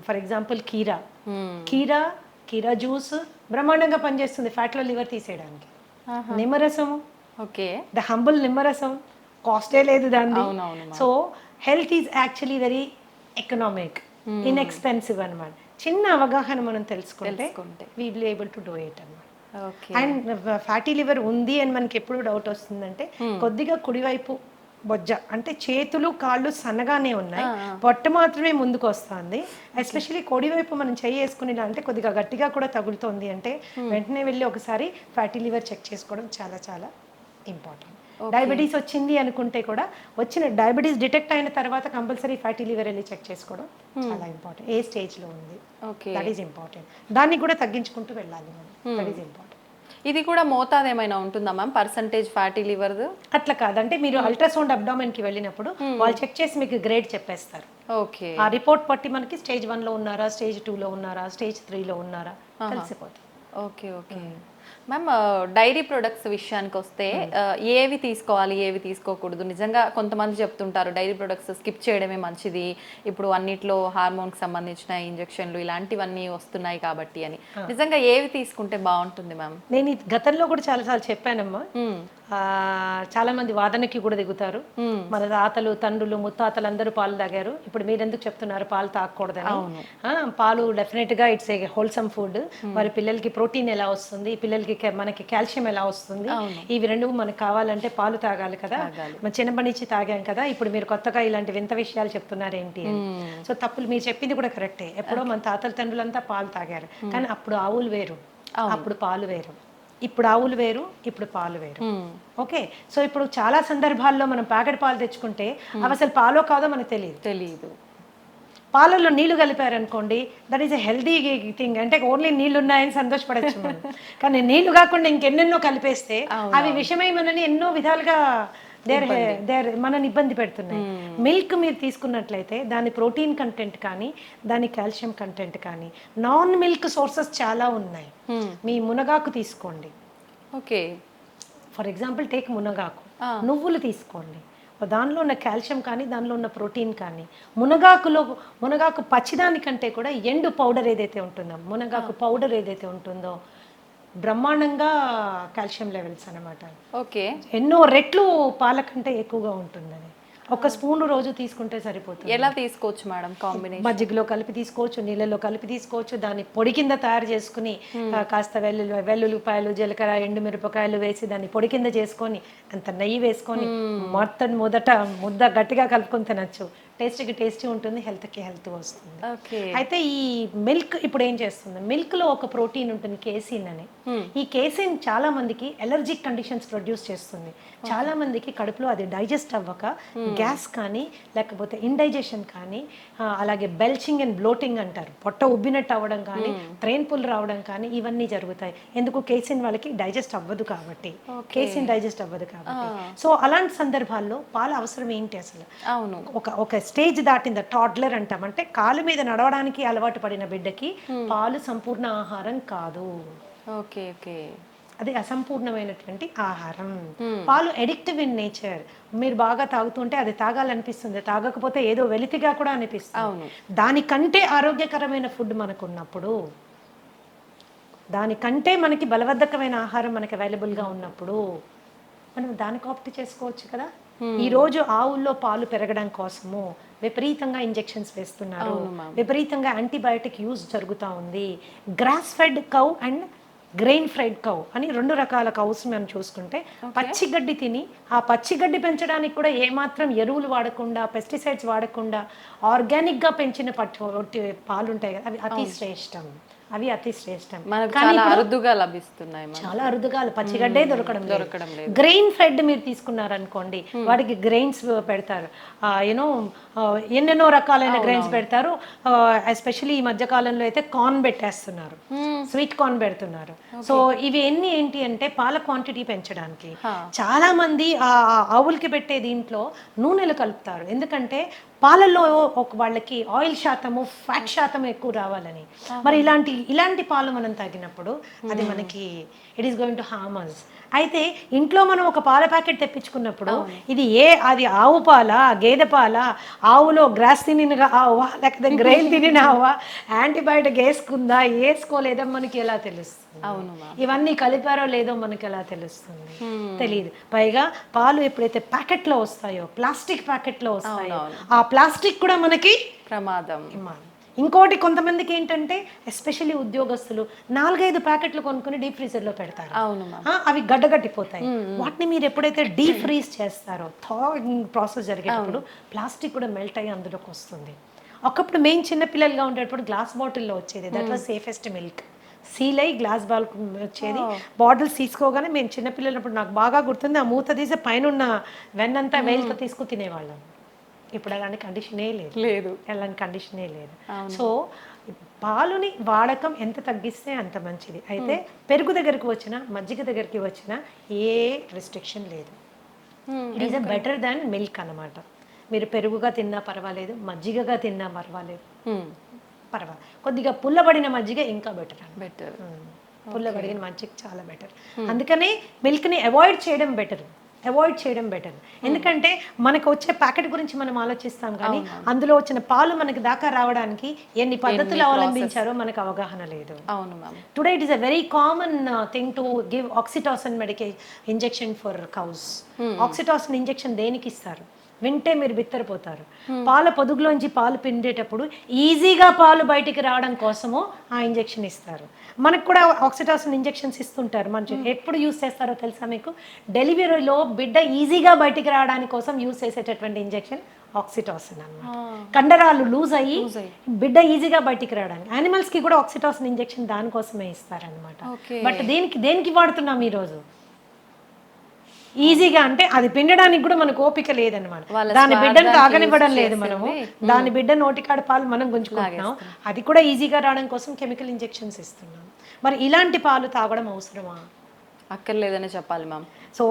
for example కీరా జ్యూస్ బ్రహ్మాండంగా పనిచేస్తుంది ఫ్యాట్లో లివర్ తీసేయడానికి. నిమ్మరసము, ఓకే, ద హంబుల్ నిమ్మరసం, కాస్టే లేదు దాన్ని. So health is actually very economic, inexpensive అనమాట. చిన్న అవగాహన మనం తెలుసుకుంటే we will able to do it అనమాట. అండ్ ఫ్యాటీ లివర్ ఉంది అని మనకి ఎప్పుడు డౌట్ వస్తుందంటే, కొద్దిగా కుడివైపు బొజ్జ అంటే చేతులు కాళ్ళు సన్నగానే ఉన్నాయి, పొట్ట మాత్రమే ముందుకు వస్తుంది. ఎస్పెషల్లీ కుడివైపు మనం చేయి వేసుకుని అంటే కొద్దిగా గట్టిగా కూడా తగులుతోంది అంటే వెంటనే వెళ్ళి ఒకసారి ఫ్యాటీ లివర్ చెక్ చేసుకోవడం చాలా చాలా ఇంపార్టెంట్. డయాబెటీస్ వచ్చింది అనుకుంటే కూడా వచ్చిన డయాబెటీస్ డిటెక్ట్ అయిన తర్వాత కంపల్సరీ ఫ్యాటీ లివర్ వెళ్ళి చెక్ చేసుకోవడం చాలా ఇంపార్టెంట్. ఏ స్టేజ్లో ఉంది, దట్ ఈస్ ఇంపార్టెంట్. దాన్ని కూడా తగ్గించుకుంటూ వెళ్ళాలి మనం, దట్ ఈస్ ఇంపార్టెంట్. ఇది కూడా మోతాదు ఏమైనా ఉంటుందా మ్యామ్, పర్సంటేజ్ ఫ్యాటీ లివర్? అట్లా కాదంటే మీరు అల్ట్రాసౌండ్ అబ్డామెన్కి వెళ్ళినప్పుడు వాళ్ళు చెక్ చేసి మీకు గ్రేడ్ చెప్పేస్తారు. ఓకే. ఆ రిపోర్ట్ బట్టి మనకి స్టేజ్ 1లో ఉన్నారా, స్టేజ్ 2లో ఉన్నారా, స్టేజ్ 3లో ఉన్నారా తెలిసిపోతుంది. Okay okay ma'am, dairy products విషయానికి వస్తే ఏవి తీసుకోవాలి, ఏవి తీసుకోకూడదు? నిజంగా కొంతమంది చెప్తుంటారు డైరీ ప్రొడక్ట్స్ స్కిప్ చేయడమే మంచిది, ఇప్పుడు అన్నిట్లో హార్మోన్కి సంబంధించిన ఇంజెక్షన్లు ఇలాంటివన్నీ వస్తున్నాయి కాబట్టి అని. నిజంగా ఏవి తీసుకుంటే బాగుంటుంది మ్యామ్? నేను గతంలో కూడా చాలాసార్లు చెప్పానమ్మా. చాలా మంది వాదనకి కూడా దిగుతారు. మన తాతలు, తండ్రులు, ముత్తాతలు అందరూ పాలు తాగారు, ఇప్పుడు మీరెందుకు చెప్తున్నారు పాలు తాగకూడదని? పాలు డెఫినెట్ గా ఇట్స్ ఏ హోల్సమ్ ఫుడ్. మరి పిల్లలకి ప్రోటీన్ ఎలా వస్తుంది, పిల్లలకి మనకి కాల్షియం ఎలా వస్తుంది, ఇవి రెండు మనకు కావాలంటే పాలు తాగాలి కదా. మన చిన్నప్పటి నుంచి తాగాం కదా, ఇప్పుడు మీరు కొత్తగా ఇలాంటి వింత విషయాలు చెప్తున్నారు ఏంటి అని. సో తప్పులు మీరు చెప్పింది కూడా కరెక్టే. ఎప్పుడో మన తాతల తండ్రులంతా పాలు తాగారు, కానీ అప్పుడు ఆవులు వేరు, అప్పుడు పాలు వేరు. ఇప్పుడు ఆవులు వేరు, ఇప్పుడు పాలు వేరు. ఓకే. సో ఇప్పుడు చాలా సందర్భాల్లో మనం ప్యాకెట్ పాలు తెచ్చుకుంటే అవి అసలు పాలో కాదో మనకు తెలియదు. పాలల్లో నీళ్లు కలిపారనుకోండి, that is a healthy thing. అంటే ఓన్లీ నీళ్లు ఉన్నాయని సంతోషపడచ్చు మనం, కానీ నీళ్లు కాకుండా ఇంకెన్నెన్నో కలిపేస్తే అవి విషమై మనని ఎన్నో విధాలుగా మనని ఇబ్బంది పెడుతున్నాయి. మిల్క్ మీరు తీసుకున్నట్లయితే దాని ప్రోటీన్ కంటెంట్ కానీ, దాని కాల్షియం కంటెంట్ కానీ, నాన్ మిల్క్ సోర్సెస్ చాలా ఉన్నాయి. మీ మునగాకు తీసుకోండి, ఓకే, ఫర్ ఎగ్జాంపుల్ టేక్ మునగాకు. నువ్వులు తీసుకోండి, దానిలో ఉన్న కాల్షియం కానీ, దానిలో ఉన్న ప్రోటీన్ కానీ. మునగాకు పచ్చిదానికంటే కూడా ఎండు పౌడర్ ఏదైతే ఉంటుందో, మునగాకు పౌడర్ ఏదైతే ఉంటుందో బ్రహ్మాండంగా కాల్షియం లెవెల్స్ అనమాట. ఓకే. ఎన్నో రెట్లు పాల కంటే ఎక్కువగా ఉంటుందని. ఒక స్పూన్ రోజు తీసుకుంటే సరిపోతుంది. ఎలా తీసుకోవచ్చు మేడం? కాంబినేషన్ మజ్జిగలో కలిపి తీసుకోవచ్చు, నీళ్ళలో కలిపి తీసుకోవచ్చు. దాన్ని పొడి కింద తయారు చేసుకుని కాస్త వెల్లుల్లిపాయలు, జీలకర్ర, ఎండుమిరపకాయలు వేసి దాన్ని పొడి కింద చేసుకొని అంత నెయ్యి వేసుకొని మొదట ముద్ద గట్టిగా కలుపుకొని తినచ్చు. టేస్టీ ఉంటుంది, హెల్త్కి హెల్త్ వస్తుంది. ఓకే. అయితే ఈ మిల్క్ ఇప్పుడు ఏం చేస్తుంది, మిల్క్లో ఒక ప్రోటీన్ ఉంటుంది కేసిన్ అని. ఈ కేసిన్ చాలా మందికి ఎలర్జిక్ కండిషన్స్ ప్రొడ్యూస్ చేస్తుంది. చాలా మందికి కడుపులో అది డైజెస్ట్ అవ్వక గ్యాస్ కానీ లేకపోతే ఇండైజెషన్ కానీ అలాగే బెల్చింగ్ అండ్ బ్లోటింగ్ అంటారు, పొట్ట ఉబ్బినట్టు అవ్వడం కానీ త్రేన్పులు రావడం కానీ ఇవన్నీ జరుగుతాయి. ఎందుకు, కేసిన్ వాళ్ళకి డైజెస్ట్ అవ్వదు కాబట్టి, కేసిన్ డైజెస్ట్ అవ్వదు కాబట్టి. సో అలాంటి సందర్భాల్లో పాల అవసరం ఏంటి అసలు? అవును. ఒక స్టేజ్ దాటింది, టాడ్లర్ అంటాం, అంటే కాలు మీద నడవడానికి అలవాటు పడిన బిడ్డకి పాలు సంపూర్ణ ఆహారం కాదు. ఓకే. ఓకే. అది అసంపూర్ణమైనటువంటి ఆహారం. పాలు ఎడిక్టివ్ ఇన్ నేచర్. మీరు బాగా తాగుతుంటే అది తాగాలనిపిస్తుంది, తాగకపోతే ఏదో వెలితిగా కూడా అనిపిస్తుంది. దానికంటే ఆరోగ్యకరమైన ఫుడ్ మనకు ఉన్నప్పుడు, దానికంటే మనకి బలవర్ధకమైన ఆహారం మనకి అవైలబుల్గా ఉన్నప్పుడు మనం దానికి ఆప్ట్ చేసుకోవచ్చు కదా. ఈ రోజు ఆవుల్లో పాలు పెరగడం కోసము విపరీతంగా ఇంజెక్షన్స్ వేస్తున్నారు, విపరీతంగా యాంటీబయాటిక్ యూజ్ జరుగుతూ ఉంది. Grass fed cow and grain fried cow అని 2 రకాల కౌస్ మనం చూసుకుంటే, పచ్చిగడ్డి తిని ఆ పచ్చిగడ్డి పెంచడానికి కూడా ఏమాత్రం ఎరువులు వాడకుండా, పెస్టిసైడ్స్ వాడకుండా ఆర్గానిక్గా పెంచిన పాలు ఉంటాయి కదా, అవి అతి శ్రేష్టం. చాలా అరుదుగా లభిస్తున్నాయి. చాలా అరుదుగా, పచ్చిగడ్డే దొరకడం లేదు. గ్రెయిన్ ఫెడ్ మీరు తీసుకున్నారనుకోండి, వాటికి గ్రెయిన్స్ పెడతారు, యూనో ఎన్నెన్నో రకాలైన గ్రెయిన్స్ పెడతారు. ఎస్పెషల్లీ ఈ మధ్య కాలంలో అయితే కార్న్ పెట్టేస్తున్నారు, స్వీట్ కార్న్ పెడుతున్నారు. సో ఇవి ఏంటి అంటే పాల క్వాంటిటీ పెంచడానికి. చాలా మంది ఆ ఆవులకి పెట్టే దీంట్లో నూనెలు కలుపుతారు, ఎందుకంటే పాలల్లో వాళ్ళకి ఆయిల్ శాతము, ఫ్యాట్ శాతం ఎక్కువ రావాలని. మరి ఇలాంటి పాలు మనం తాగినప్పుడు అది మనకి it is going to harm us. అయితే ఇంట్లో మనం ఒక పాల ప్యాకెట్ తెప్పించుకున్నప్పుడు అది ఆవు పాల, గేదె పాల, ఆవులో గ్రాస్ తినిన ఆవా లేకపోతే గ్రెయిన్ తినిన ఆవా, యాంటీబయాటిక్ వేసుకుందా వేసుకోలేదా మనకి ఎలా తెలుస్తుంది? ఇవన్నీ కలిపారో లేదో మనకి ఎలా తెలుస్తుంది? తెలియదు. పైగా పాలు ఎప్పుడైతే ప్యాకెట్లో వస్తాయో, ప్లాస్టిక్ ప్యాకెట్లో వస్తాయో, ఆ ప్లాస్టిక్ కూడా మనకి ప్రమాదం. ఇంకోటి, కొంతమందికి ఏంటంటే ఎస్పెషల్లీ ఉద్యోగస్తులు 4-5 ప్యాకెట్లు కొనుక్కుని డీప్ ఫ్రీజర్లో పెడతారు, అవి గడ్డగట్టిపోతాయి. వాటిని మీరు ఎప్పుడైతే డీప్ ఫ్రీజ్ చేస్తారో, థాయింగ్ ప్రాసెస్ జరిగేటప్పుడు ప్లాస్టిక్ కూడా మెల్ట్ అయ్యి అందులోకి వస్తుంది. ఒకప్పుడు మేము చిన్నపిల్లలుగా ఉండేటప్పుడు గ్లాస్ బాటిల్లో వచ్చేది, that was safest milk. Seal అయ్యి గ్లాస్ బాల్ వచ్చేది, బాటిల్స్ తీసుకోగానే మేము చిన్నపిల్లలప్పుడు నాకు బాగా గుర్తుంది, ఆ మూత తీసి పైన ఉన్న వెన్నంతా వేలుతో తీసుకుని తినేవాళ్ళం. ఇప్పుడు అలాంటి కండిషనే లేదు. సో పాలుని వాడకం ఎంత తగ్గిస్తే అంత మంచిది. అయితే పెరుగు దగ్గరికి వచ్చినా, మజ్జిగ దగ్గరికి వచ్చినా ఏ రెస్ట్రిక్షన్ లేదు. It is better than milk అన్నమాట. మీరు పెరుగుగా తిన్నా పర్వాలేదు, మజ్జిగగా తిన్నా పర్వాలేదు. కొద్దిగా పుల్లబడిన మజ్జిగ ఇంకా బెటర్. పుల్లబడిన మజ్జిగ చాలా బెటర్. అందుకని మిల్క్ని అవాయిడ్ చేయడం బెటర్. ఎందుకంటే మనకు వచ్చే ప్యాకెట్ గురించి మనం ఆలోచిస్తాం, కానీ అందులో వచ్చిన పాలు మనకి దాకా రావడానికి ఎన్ని పద్ధతులు అవలంబించారో మనకు అవగాహన లేదు. Today it is a very common thing to give oxytocin injection for cows. Oxytocin injection దేనికి ఇస్తారు వింటే మీరు బిత్తరపోతారు. పాల పొదుగులోంచి పాలు పిండేటప్పుడు ఈజీగా పాలు బయటికి రావడం కోసము ఆ ఇంజెక్షన్ ఇస్తారు. మనకు కూడా ఆక్సిటాసిన్ ఇంజెక్షన్స్ ఇస్తుంటారు. మనం ఎప్పుడు యూస్ చేస్తారో తెలుసా మీకు? డెలివరీలో బిడ్డ ఈజీగా బయటికి రావడానికి కోసం యూస్ చేసేటటువంటి ఇంజెక్షన్ ఆక్సిటాసిన్ అన్నమాట. కండరాలు లూజ్ అయ్యి బిడ్డ ఈజీగా బయటికి రావడానికి. యానిమల్స్ కి కూడా ఆక్సిటాసిన్ ఇంజెక్షన్ దానికోసమే ఇస్తారనమాట. బట్ దేనికి వాడుతున్నాం ఈరోజు? ఈజీగా, అంటే అది పిండడానికి కూడా మనకు ఓపిక లేదనమాట. దాని బిడ్డను తాగనివ్వడం లేదు మనము, దాని బిడ్డ నోటికాడ పాలు మనం గుంజుకుంటున్నాం. అది కూడా ఈజీగా రావడం కోసం కెమికల్ ఇంజెక్షన్స్ ఇస్తున్నాం. మరి ఇలాంటి పాలు తాగడం అవసరమా? అక్కర్లేదనే చెప్పాలి ma'am. So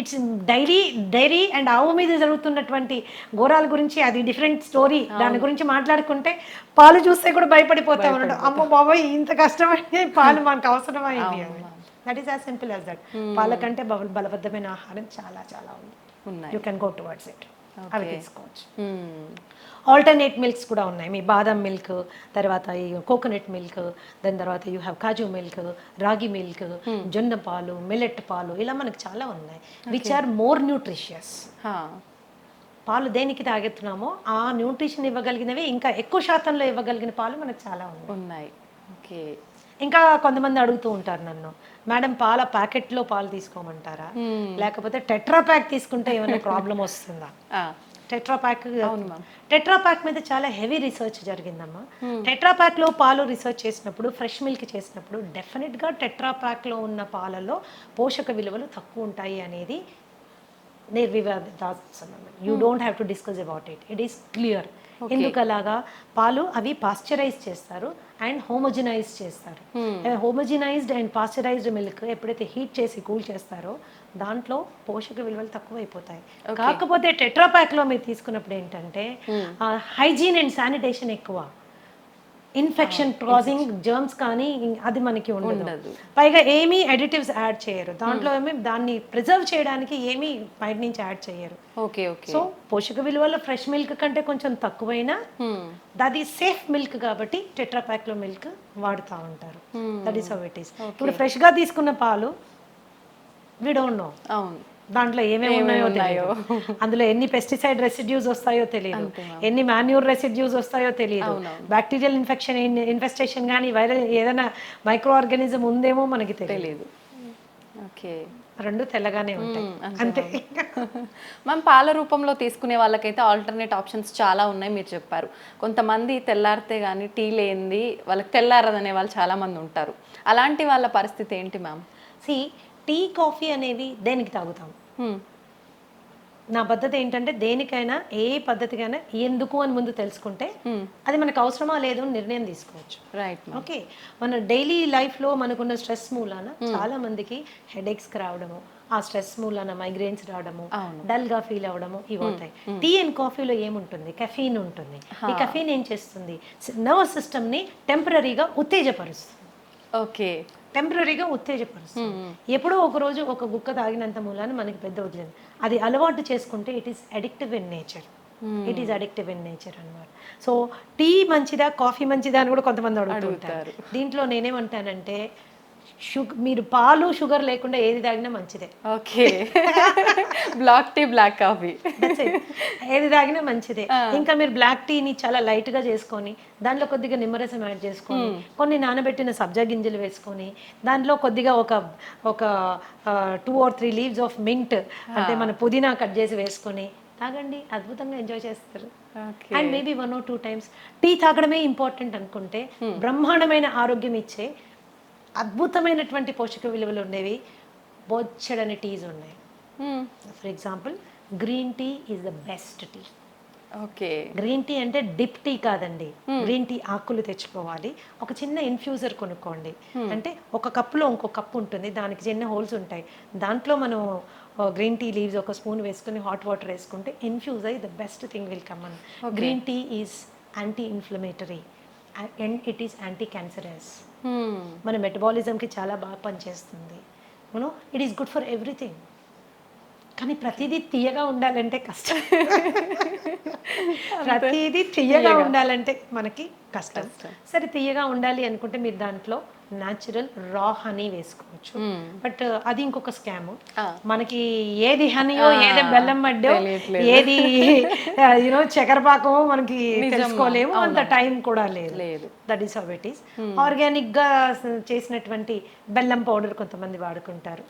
it's dairy and ఆవు మీద జరుగుతున్నటువంటి ఘోరాల గురించి అది డిఫరెంట్ స్టోరీ. దాని గురించి మాట్లాడుకుంటే పాలు చూస్తే కూడా భయపడిపోతాం అన్నట్టు. అమ్మో బాబోయ్, ఇంత కష్టమైన పాలు మనకు అవసరమైంది అని. That is as simple as that. పాల కంటే బలబద్ధమైన ఆహారం చాలా చాలా ఉంది. You can go towards it. అవి తీసుకోవచ్చు. ఆల్టర్నేట్ మిల్క్స్ కూడా ఉన్నాయి. మీ బాదం మిల్క్, తర్వాత ఈ కోకోనట్ మిల్క్, దాని తర్వాత యూ హ్యావ్ కాజు మిల్క్, రాగి మిల్క్, జొన్న పాలు, మిల్లెట్ పాలు, ఇలా మనకు చాలా ఉన్నాయి విచ్ ఆర్ మోర్ న్యూట్రిషియస్. పాలు దేనికి తాగెత్తున్నామో ఆ న్యూట్రిషన్ ఇవ్వగలిగినవి, ఇంకా ఎక్కువ శాతంలో ఇవ్వగలిగిన పాలు మనకు చాలా ఉన్నాయి. ఓకే. ఇంకా కొంతమంది అడుగుతూ ఉంటారు నన్ను, మేడం పాల ప్యాకెట్లో పాలు తీసుకోమంటారా, లేకపోతే టెట్రా ప్యాక్ తీసుకుంటే ఏమైనా ప్రాబ్లం వస్తుందా? టెట్రాపాక్. అవును మ్యామ్. టెట్రాపాక్ మీద చాలా హెవీ రీసెర్చ్ జరిగిందమ్మా. టెట్రాపాక్లో పాలు రీసెర్చ్ చేసినప్పుడు, ఫ్రెష్ మిల్క్ చేసినప్పుడు డెఫినెట్గా టెట్రాపాక్లో ఉన్న పాలలో పోషక విలువలు తక్కువ ఉంటాయి అనేది నిర్వివాదాస్పదం. You don't have to discuss about it. It is clear. ఎందుకు అలాగా? పాలు అవి పాస్చరైజ్ చేస్తారు అండ్ హోమోజినైజ్ చేస్తారు. హోమోజినైజ్డ్ అండ్ పాస్చరైజ్డ్ మిల్క్ ఎప్పుడైతే హీట్ చేసి కూల్ చేస్తారో దాంట్లో పోషక విలువలు తక్కువైపోతాయి. కాకపోతే టెట్రాపాక్లో మీరు తీసుకున్నప్పుడు ఏంటంటే హైజీన్ అండ్ శానిటేషన్ ఎక్కువ, ఇన్ఫెక్షన్ కాజింగ్ జర్మ్స్ కానీ అది మనకి ఉండదు. పైగా ఏమీ అడిటివ్స్ యాడ్ చేయరు దాంట్లో. ఏమి దాన్ని ప్రిజర్వ్ చేయడానికి ఏమీ బయట నుంచి యాడ్ చేయరు. Okay okay. సో పోషక విలువలు ఫ్రెష్ మిల్క్ కంటే కొంచెం తక్కువైనా అది సేఫ్ మిల్క్ కాబట్టి టెట్రాపాక్ లో మిల్క్ వాడుతూ ఉంటారు. That is how it is. ఇప్పుడు ఫ్రెష్ గా తీసుకున్న పాలు వి డోంట్ నో అవును దాంట్లో ఏమేమి ఉన్నాయో తెలియదు, అందులో ఎన్ని పెస్టిసైడ్ రెసిడ్యూస్ వస్తాయో తెలియదు, ఎన్ని మాన్యూర్ రెసిడ్యూస్ వస్తాయో తెలియదు, బ్యాక్టీరియల్ ఇన్ఫెస్టేషన్ కానీ వైరల్ ఏదైనా మైక్రో ఆర్గానిజం ఉందేమో మనకి తెలియదు. ఓకే. రెండు తెల్లగానే ఉంటాయి అంతే. మనం పాల రూపంలో తీసుకునే వాళ్ళకైతే ఆల్టర్నేట్ ఆప్షన్స్ చాలా ఉన్నాయి మీరు చెప్పారు. కొంతమంది తెల్లారితే కానీ టీ లేనిది వాళ్ళకి తెల్లారదనే వాళ్ళు చాలా మంది ఉంటారు. అలాంటి వాళ్ళ పరిస్థితి ఏంటి మ్యామ్? టీ కాఫీ అనేవి దేనికి తాగుతాం? నా పద్ధతి ఏంటంటే దేనికైనా ఏ పద్ధతికైనా ఎందుకు అని ముందు తెలుసుకుంటే అది మనకు అవసరమా లేదు అని నిర్ణయం తీసుకోవచ్చు. రైట్. ఓకే. మన డైలీ లైఫ్లో మనకున్న స్ట్రెస్ మూలాన చాలా మందికి హెడేక్స్ రావడము, ఆ స్ట్రెస్ మూలాన మైగ్రేన్స్ రావడము, డల్ గా ఫీల్ అవ్వడము ఇవి అవుతాయి. టీ అండ్ కాఫీలో ఏముంటుంది? కెఫీన్ ఉంటుంది. ఈ కెఫీన్ ఏం చేస్తుంది? నర్వస్ సిస్టమ్ ని టెంపరీగా ఉత్తేజపరుస్తుంది. ఓకే. టెంపరీగా ఉత్తేజపరుస్తుంది. ఎప్పుడో ఒక రోజు ఒక గుక్క తాగినంత మూలాన మనకి పెద్ద వదిలేదు. అది అలవాటు చేసుకుంటే it is addictive in nature. It is addictive in nature అన్నమాట. సో టీ మంచిదా కాఫీ మంచిదా అని కూడా కొంతమంది అడుగుతుంటారు. దీంట్లో నేనేమంటానంటే మీరు పాలు షుగర్ లేకుండా ఏది తాగినా మంచిదే. Okay. Black tea black coffee ఏది తాగినా మంచిదే. ఇంకా మీరు బ్లాక్ టీని చాలా లైట్ గా చేసుకొని దాంట్లో కొద్దిగా నిమ్మరసం యాడ్ చేసుకొని కొన్ని నానబెట్టిన సబ్జా గింజలు వేసుకొని దాంట్లో కొద్దిగా ఒక 2 or 3 లీవ్స్ ఆఫ్ మింట్ అంటే మన పుదీనా కట్ చేసి వేసుకొని తాగండి, అద్భుతంగా ఎంజాయ్ చేస్తారు. And maybe 1 or 2 times tea తాగడమే ఇంపార్టెంట్ అనుకుంటే బ్రహ్మాండమైన ఆరోగ్యం ఇచ్చే అద్భుతమైనటువంటి పోషక విలువలు ఉండేవి బొచ్చడని టీస్ ఉన్నాయి. For example green tea is the best tea. Okay. Green tea అంటే డిప్ టీ కాదండి. గ్రీన్ టీ ఆకులు తెచ్చుకోవాలి, ఒక చిన్న ఇన్ఫ్యూజర్ కొనుక్కోండి. అంటే ఒక కప్పులో ఇంకో కప్పు ఉంటుంది, దానికి చిన్న హోల్స్ ఉంటాయి. దాంట్లో మనం గ్రీన్ టీ లీవ్స్ ఒక స్పూన్ వేసుకుని హాట్ వాటర్ వేసుకుంటే ఇన్ఫ్యూజ్ అయ్యి the best thing will come on. Green tea is anti inflammatory and it is anti cancerous. మన మెటబాలిజంకి చాలా బాగా పనిచేస్తుంది. It is good for everything. కానీ ప్రతిదీ తీయగా ఉండాలంటే కష్టం. ప్రతిదీ తీయగా ఉండాలంటే మనకి కష్టం. సరే తీయగా ఉండాలి అనుకుంటే మీరు దాంట్లో న్యాచురల్ రా హనీ వేసుకోవచ్చు. బట్ అది ఇంకొక స్కామ్. మనకి ఏది హనీయో ఏది బెల్లం మడ్డో ఏది చక్కెరపాకమో మనకి తెలుసుకోలేము, అంత టైం కూడా లేదు. That is how it is. Organic గా చేసినటువంటి బెల్లం పౌడర్ కొంతమంది వాడుకుంటారు,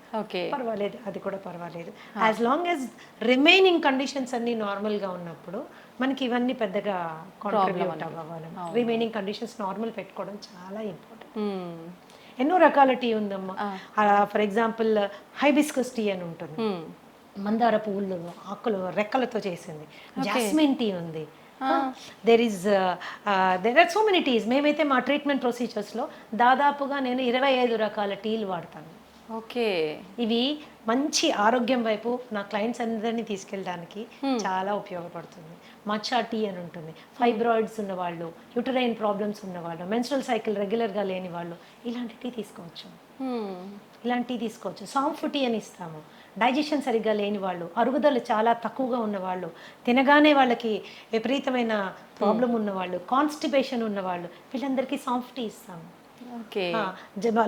పర్వాలేదు, అది కూడా పర్వాలేదు. As long as remaining conditions అన్ని నార్మల్ గా ఉన్నప్పుడు మనకి ఇవన్నీ పెద్దగా కాంట్రిబ్యూట్ అవ్వాలి. రిమైనింగ్ కండిషన్స్ నార్మల్ పెట్టుకోవడం చాలా ఇంపార్టెంట్. ఎన్నో రకాల టీ ఉందమ్మా. ఫర్ ఎగ్జాంపుల్ హైబిస్కస్ టీ అని ఉంటుంది, మందార పువ్వులు ఆకులు రెక్కలతో చేసింది. జాస్మిన్ టీ ఉంది. There are so many teas. మేమైతే మా ట్రీట్మెంట్ ప్రొసీజర్స్లో దాదాపుగా నేను 25 రకాల టీలు వాడతాను. ఓకే. ఇవి మంచి ఆరోగ్యం వైపు నా క్లయింట్స్ అందరినీ తీసుకెళ్ళడానికి చాలా ఉపయోగపడుతుంది. మచ్చా టీ అని ఉంటుంది. ఫైబ్రాయిడ్స్ ఉన్నవాళ్ళు, యూటరైన్ ప్రాబ్లమ్స్ ఉన్నవాళ్ళు, మెన్స్ట్రల్ సైకిల్ రెగ్యులర్గా లేని వాళ్ళు ఇలాంటి టీ తీసుకోవచ్చు. సాంఫ్ టీ అని ఇస్తాము. డైజెషన్ సరిగ్గా లేని వాళ్ళు, అరుగుదల చాలా తక్కువగా ఉన్నవాళ్ళు, తినగానే వాళ్ళకి విపరీతమైన ప్రాబ్లం ఉన్నవాళ్ళు, కాన్స్టిపేషన్ ఉన్నవాళ్ళు, వీళ్ళందరికీ సాంఫ్ టీ ఇస్తాము.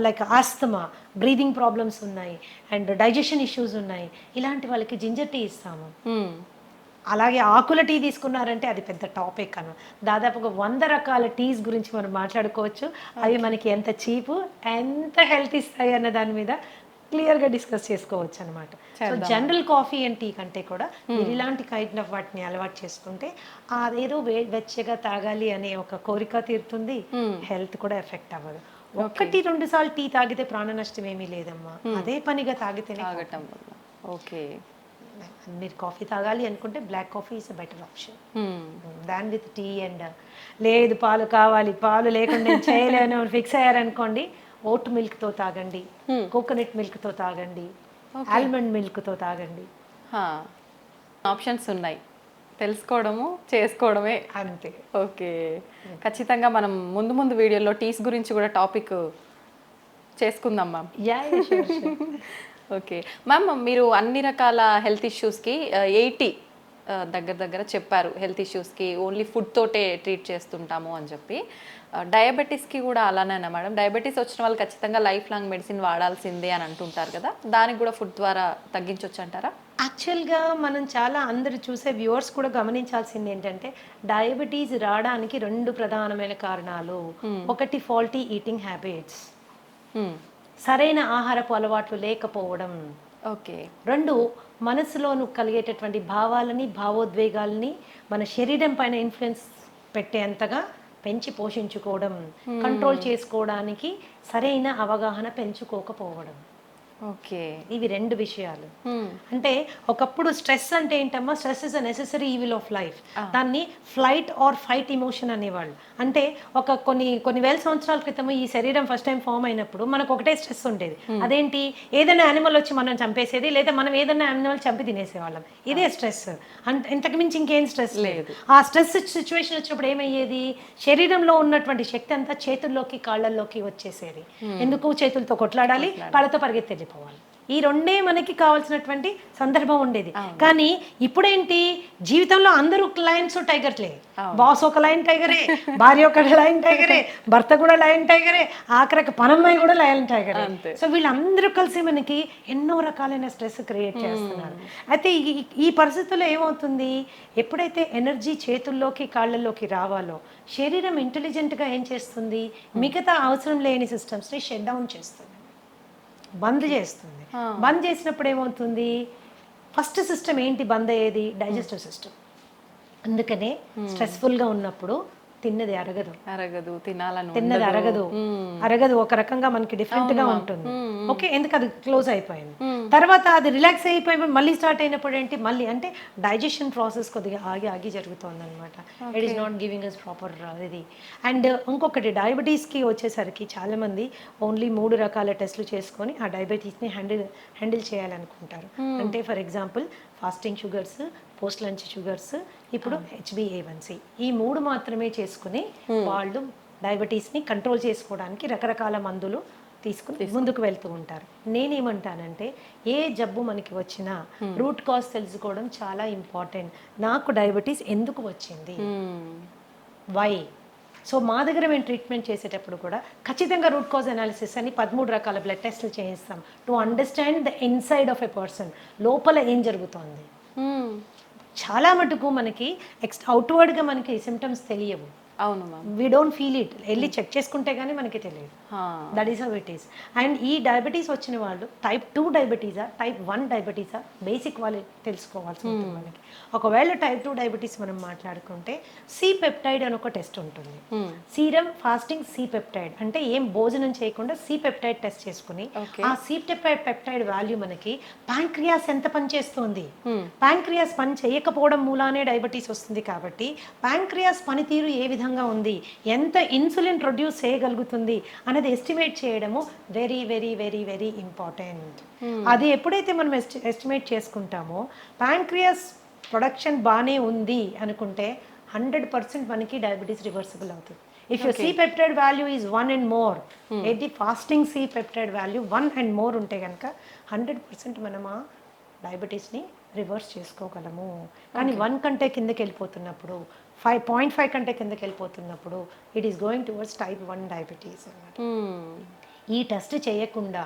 లైక్ ఆస్తమా, బ్రీదింగ్ ప్రాబ్లమ్స్ ఉన్నాయి అండ్ డైజెషన్ ఇష్యూస్ ఉన్నాయి, ఇలాంటి వాళ్ళకి జింజర్ టీ ఇస్తాము. అలాగే ఆకుల టీ తీసుకున్నారంటే అది పెద్ద టాపిక్ అన్న. దాదాపుగా 100 రకాల టీస్ గురించి మనం మాట్లాడుకోవచ్చు. అవి మనకి ఎంత చీపు, ఎంత హెల్త్ ఇస్తాయి అన్న దాని మీద క్లియర్గా డిస్కస్ చేసుకోవచ్చు అనమాట. So general coffee and tea కంటే కూడా మీరు ఇలాంటి కైండ్ ఆఫ్ వాటిని అలవాటు చేసుకుంటే అదేదో వెచ్చగా తాగాలి అనే ఒక కోరిక తీరుతుంది, హెల్త్ కూడా ఎఫెక్ట్ అవ్వదు. 1-2 సార్లు టీ తాగితే ప్రాణ నష్టం ఏమీ లేదమ్మా, అదే పనిగా తాగితేనే. తాగటం వల్ల ఓకే. మీరు కాఫీ తాగాలి అనుకుంటే black coffee is a better option than with tea. And లేదు పాలు కావాలి, పాలు లేకుండా నేను చేయలేను ఫిక్స్ అయ్యారనుకోండి, ఓట్ మిల్క్తో తాగండి, కోకోనట్ మిల్క్తో తాగండి, ఆల్మండ్ మిల్క్తో తాగండి. ఆప్షన్స్ ఉన్నాయి, తెలుసుకోవడము చేసుకోవడమే అంతే. ఓకే, ఖచ్చితంగా మనం ముందు ముందు వీడియోలో టీస్ గురించి కూడా టాపిక్ చేసుకుందాం మ్యామ్. ఓకే మ్యామ్, మీరు అన్ని రకాల హెల్త్ ఇష్యూస్కి 80 దగ్గర చెప్పారు. హెల్త్ ఇష్యూస్కి ఓన్లీ ఫుడ్ తోటే ట్రీట్ చేస్తుంటాము అని చెప్పి. డయాబెటీస్కి కూడా అలానేనా మేడం? డయాబెటీస్ వచ్చిన వాళ్ళు ఖచ్చితంగా లైఫ్ లాంగ్ మెడిసిన్ వాడాల్సిందే అని అంటుంటారు కదా, దానికి కూడా ఫుడ్ ద్వారా తగ్గించవచ్చు అంటారా? యాక్చువల్గా మనం చాలా అందరు చూసే వ్యూవర్స్ కూడా గమనించాల్సింది ఏంటంటే, డయాబెటీస్ రావడానికి 2 ప్రధానమైన కారణాలు. ఒకటి ఫాల్టీ ఈటింగ్ హ్యాబిట్స్, సరైన ఆహారపు అలవాట్లు లేకపోవడం. ఓకే. 2 మనసులోను కలిగేటటువంటి భావాలని భావోద్వేగాలని మన శరీరం పైన ఇన్ఫ్లుయెన్స్ పెట్టేంతగా పెంచి పోషించుకోవడం, కంట్రోల్ చేసుకోవడానికి సరైన అవగాహన పెంచుకోకపోవడం. ఓకే, ఇవి 2 విషయాలు. అంటే ఒకప్పుడు స్ట్రెస్ అంటే ఏంటమ్మా, stress is a necessary evil of life. దాన్ని ఫ్లైట్ ఆర్ ఫైట్ ఇమోషన్ అనేవాళ్ళు. అంటే కొన్ని వేల సంవత్సరాల క్రితం ఈ శరీరం ఫస్ట్ టైం ఫామ్ అయినప్పుడు మనకు ఒకటే స్ట్రెస్ ఉండేది. అదేంటి, ఏదైనా యానిమల్ వచ్చి మనం చంపేసేది, లేదా మనం ఏదైనా యానిమల్ చంపి తినేసేవాళ్ళం. ఇదే స్ట్రెస్, ఇంతకు మించి ఇంకేం స్ట్రెస్ లేదు. ఆ స్ట్రెస్ సిచ్యువేషన్ వచ్చినప్పుడు ఏమయ్యేది, శరీరంలో ఉన్నటువంటి శక్తి అంతా చేతుల్లోకి కాళ్ళల్లోకి వచ్చేసేది. ఎందుకు, చేతులతో కొట్లాడాలి, కాళ్ళతో పరిగెత్తేది పోవాలి. ఈ 2 మనకి కావాల్సినటువంటి సందర్భం ఉండేది. కానీ ఇప్పుడేంటి, జీవితంలో అందరూ లయన్స్ టైగర్లే. బాస్ ఒక లయన్ టైగరే, భార్య ఒక లయన్ టైగరే, భర్త కూడా లయన్ టైగరే, ఆఖరికి పనమ్మాయి కూడా లయన్ టైగరే. సో వీళ్ళందరూ కలిసి మనకి ఎన్నో రకాలైన స్ట్రెస్ క్రియేట్ చేస్తున్నారు. అయితే ఈ పరిస్థితుల్లో ఏమవుతుంది, ఎప్పుడైతే ఎనర్జీ చేతుల్లోకి కాళ్ళల్లోకి రావాలో, శరీరం ఇంటెలిజెంట్గా ఏం చేస్తుంది, మిగతా అవసరం లేని సిస్టమ్స్ని షట్ డౌన్ చేస్తుంది, బంద్ చేస్తుంది. బంద్ చేసినప్పుడు ఏమవుతుంది, ఫస్ట్ సిస్టమ్ ఏంటి బంద్ అయ్యేది, డైజెస్టివ్ సిస్టమ్. అందుకనే స్ట్రెస్ఫుల్గా ఉన్నప్పుడు తిన్నది అరగదు, తిన్నది అరగదు, ఒక రకంగా మనకి డిఫరెంట్ గా ఉంటుంది. ఓకే, ఎందుకు, అది క్లోజ్ అయిపోయింది. తర్వాత అది రిలాక్స్ అయిపోయి మళ్ళీ స్టార్ట్ అయినప్పుడు ఏంటి, మళ్ళీ అంటే డైజెషన్ ప్రాసెస్ కొద్దిగా ఆగి జరుగుతుంది అనమాట. It is not giving us proper ఇది. అండ్ ఇంకొకటి, డయాబెటీస్కి వచ్చేసరికి చాలా మంది ఓన్లీ 3 రకాల టెస్టులు చేసుకొని ఆ డయాబెటీస్ని హ్యాండిల్ చేయాలనుకుంటారు. అంటే for example fasting sugars, post lunch sugars, ఇప్పుడు HbA1c, ఈ 3 మాత్రమే చేసుకుని వాళ్ళు డయాబెటీస్ని కంట్రోల్ చేసుకోవడానికి రకరకాల మందులు తీసుకుని ముందుకు వెళ్తూ ఉంటారు. నేనేమంటానంటే, ఏ జబ్బు మనకి వచ్చినా రూట్ కాజ్ తెలుసుకోవడం చాలా ఇంపార్టెంట్. నాకు డయాబెటీస్ ఎందుకు వచ్చింది, వై. సో మా దగ్గర మేము ట్రీట్మెంట్ చేసేటప్పుడు కూడా ఖచ్చితంగా రూట్ కాజ్ అనాలిసిస్ అని 13 రకాల బ్లడ్ టెస్ట్లు చేయిస్తాం, to understand the inside of a person, లోపల ఏం జరుగుతోంది. చాలా మటుకు మనకి అవుట్వర్డ్గా మనకి సిమ్టమ్స్ తెలియవు. అవును ma'am, we don't feel it, వెళ్ళి చెక్ చేసుకుంటే కానీ మనకి తెలియదు. That is how it is. And ఈ డయాబెటీస్ వచ్చిన వాళ్ళు టైప్ 2 డయాబెటీసా, టైప్ 1 డయాబెటీసా, బేసిక్ వాళ్ళు తెలుసుకోవాల్సి ఉంటుంది మనకి. ఒకవేళ టైప్ 2 డయాబెటీస్ మనం మాట్లాడుకుంటే సి పెప్టైడ్ అని ఒక టెస్ట్ ఉంటుంది. సీరం ఫాస్టింగ్ సి పెప్టైడ్ అంటే ఏం భోజనం చేయకుండా సి పెప్టైడ్ టెస్ట్ చేసుకుని ఆ సి పెప్టైడ్ వాల్యూ మనకి ప్యాంక్రియాస్ ఎంత పనిచేస్తుంది, ప్యాంక్రియాస్ పని చేయకపోవడం మూలానే డయాబెటీస్ వస్తుంది. కాబట్టి ప్యాంక్రియాస్ పనితీరు ఏ విధంగా ఉంది, ఎంత ఇన్సులిన్ ప్రొడ్యూస్ చేయగలుగుతుంది అనేది ఎస్టిమేట్ చేయడము very very very very important. అది ఎప్పుడైతే మనం ఎస్టిమేట్ చేసుకుంటామో, ప్యాంక్రియాస్ ప్రొడక్షన్ బాగానే ఉంది అనుకుంటే 100% మనకి డయాబెటీస్ రివర్సిబుల్ అవుతుంది. If you're C-peptide value is 1 and more, ఏంటి fasting C-peptide value 1 and more ఉంటే కనుక 100% మనం ఆ డయాబెటీస్ని రివర్స్ చేసుకోగలము. కానీ 1 కంటే కిందకి వెళ్ళిపోతున్నప్పుడు, 5.5 కంటే కిందకి వెళ్ళిపోతున్నప్పుడు it is going towards type 1 diabetes అన్నమాట. ఈ టెస్ట్ చేయకుండా,